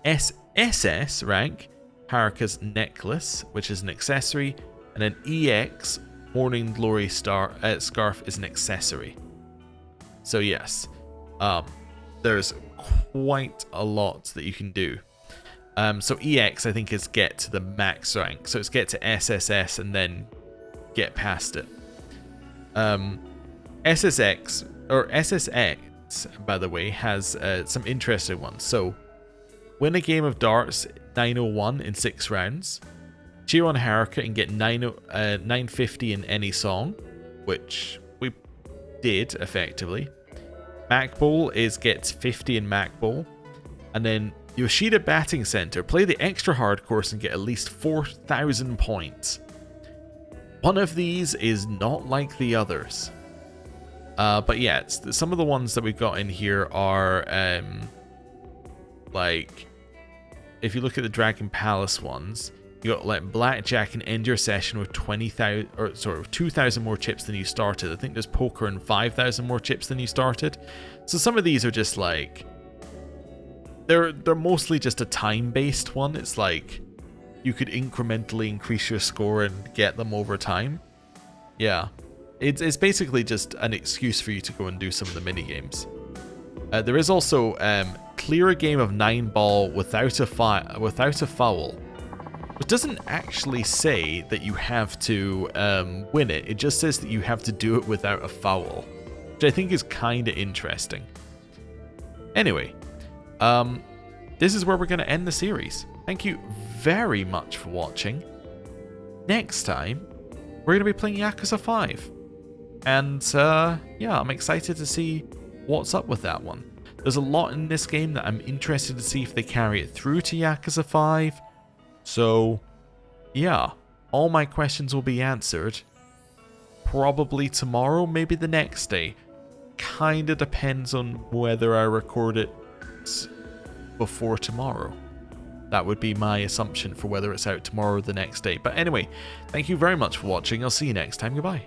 S1: SSS rank, Haruka's necklace, which is an accessory. And then EX, Morning Glory scarf, is an accessory. So yes, there's quite a lot that you can do. So EX, I think, is get to the max rank. So it's get to SSS and then get past it. SSX, by the way, has some interesting ones. So, win a game of darts 901 in 6 rounds. Cheer on Haruka and get 950 in any song, which we did effectively. Mac Bowl is gets 50 in Mac Bowl. And then Yoshida Batting Center, play the extra hard course and get at least 4,000 points. One of these is not like the others. But yeah, some of the ones that we've got in here are like, if you look at the Dragon Palace ones, you got like blackjack and end your session with 2,000 more chips than you started. I think there's poker and 5,000 more chips than you started. So some of these are just like, they're mostly just a time-based one. It's like you could incrementally increase your score and get them over time. Yeah, it's basically just an excuse for you to go and do some of the mini games. There is also clear a game of 9-ball without a foul. It doesn't actually say that you have to win it. It just says that you have to do it without a foul, which I think is kind of interesting. Anyway, this is where we're going to end the series. Thank you very much for watching. Next time, we're going to be playing Yakuza 5. And yeah, I'm excited to see what's up with that one. There's a lot in this game that I'm interested to see if they carry it through to Yakuza 5. So, yeah, all my questions will be answered probably tomorrow, maybe the next day. Kinda depends on whether I record it before tomorrow. That would be my assumption for whether it's out tomorrow or the next day. But anyway, thank you very much for watching. I'll see you next time. Goodbye.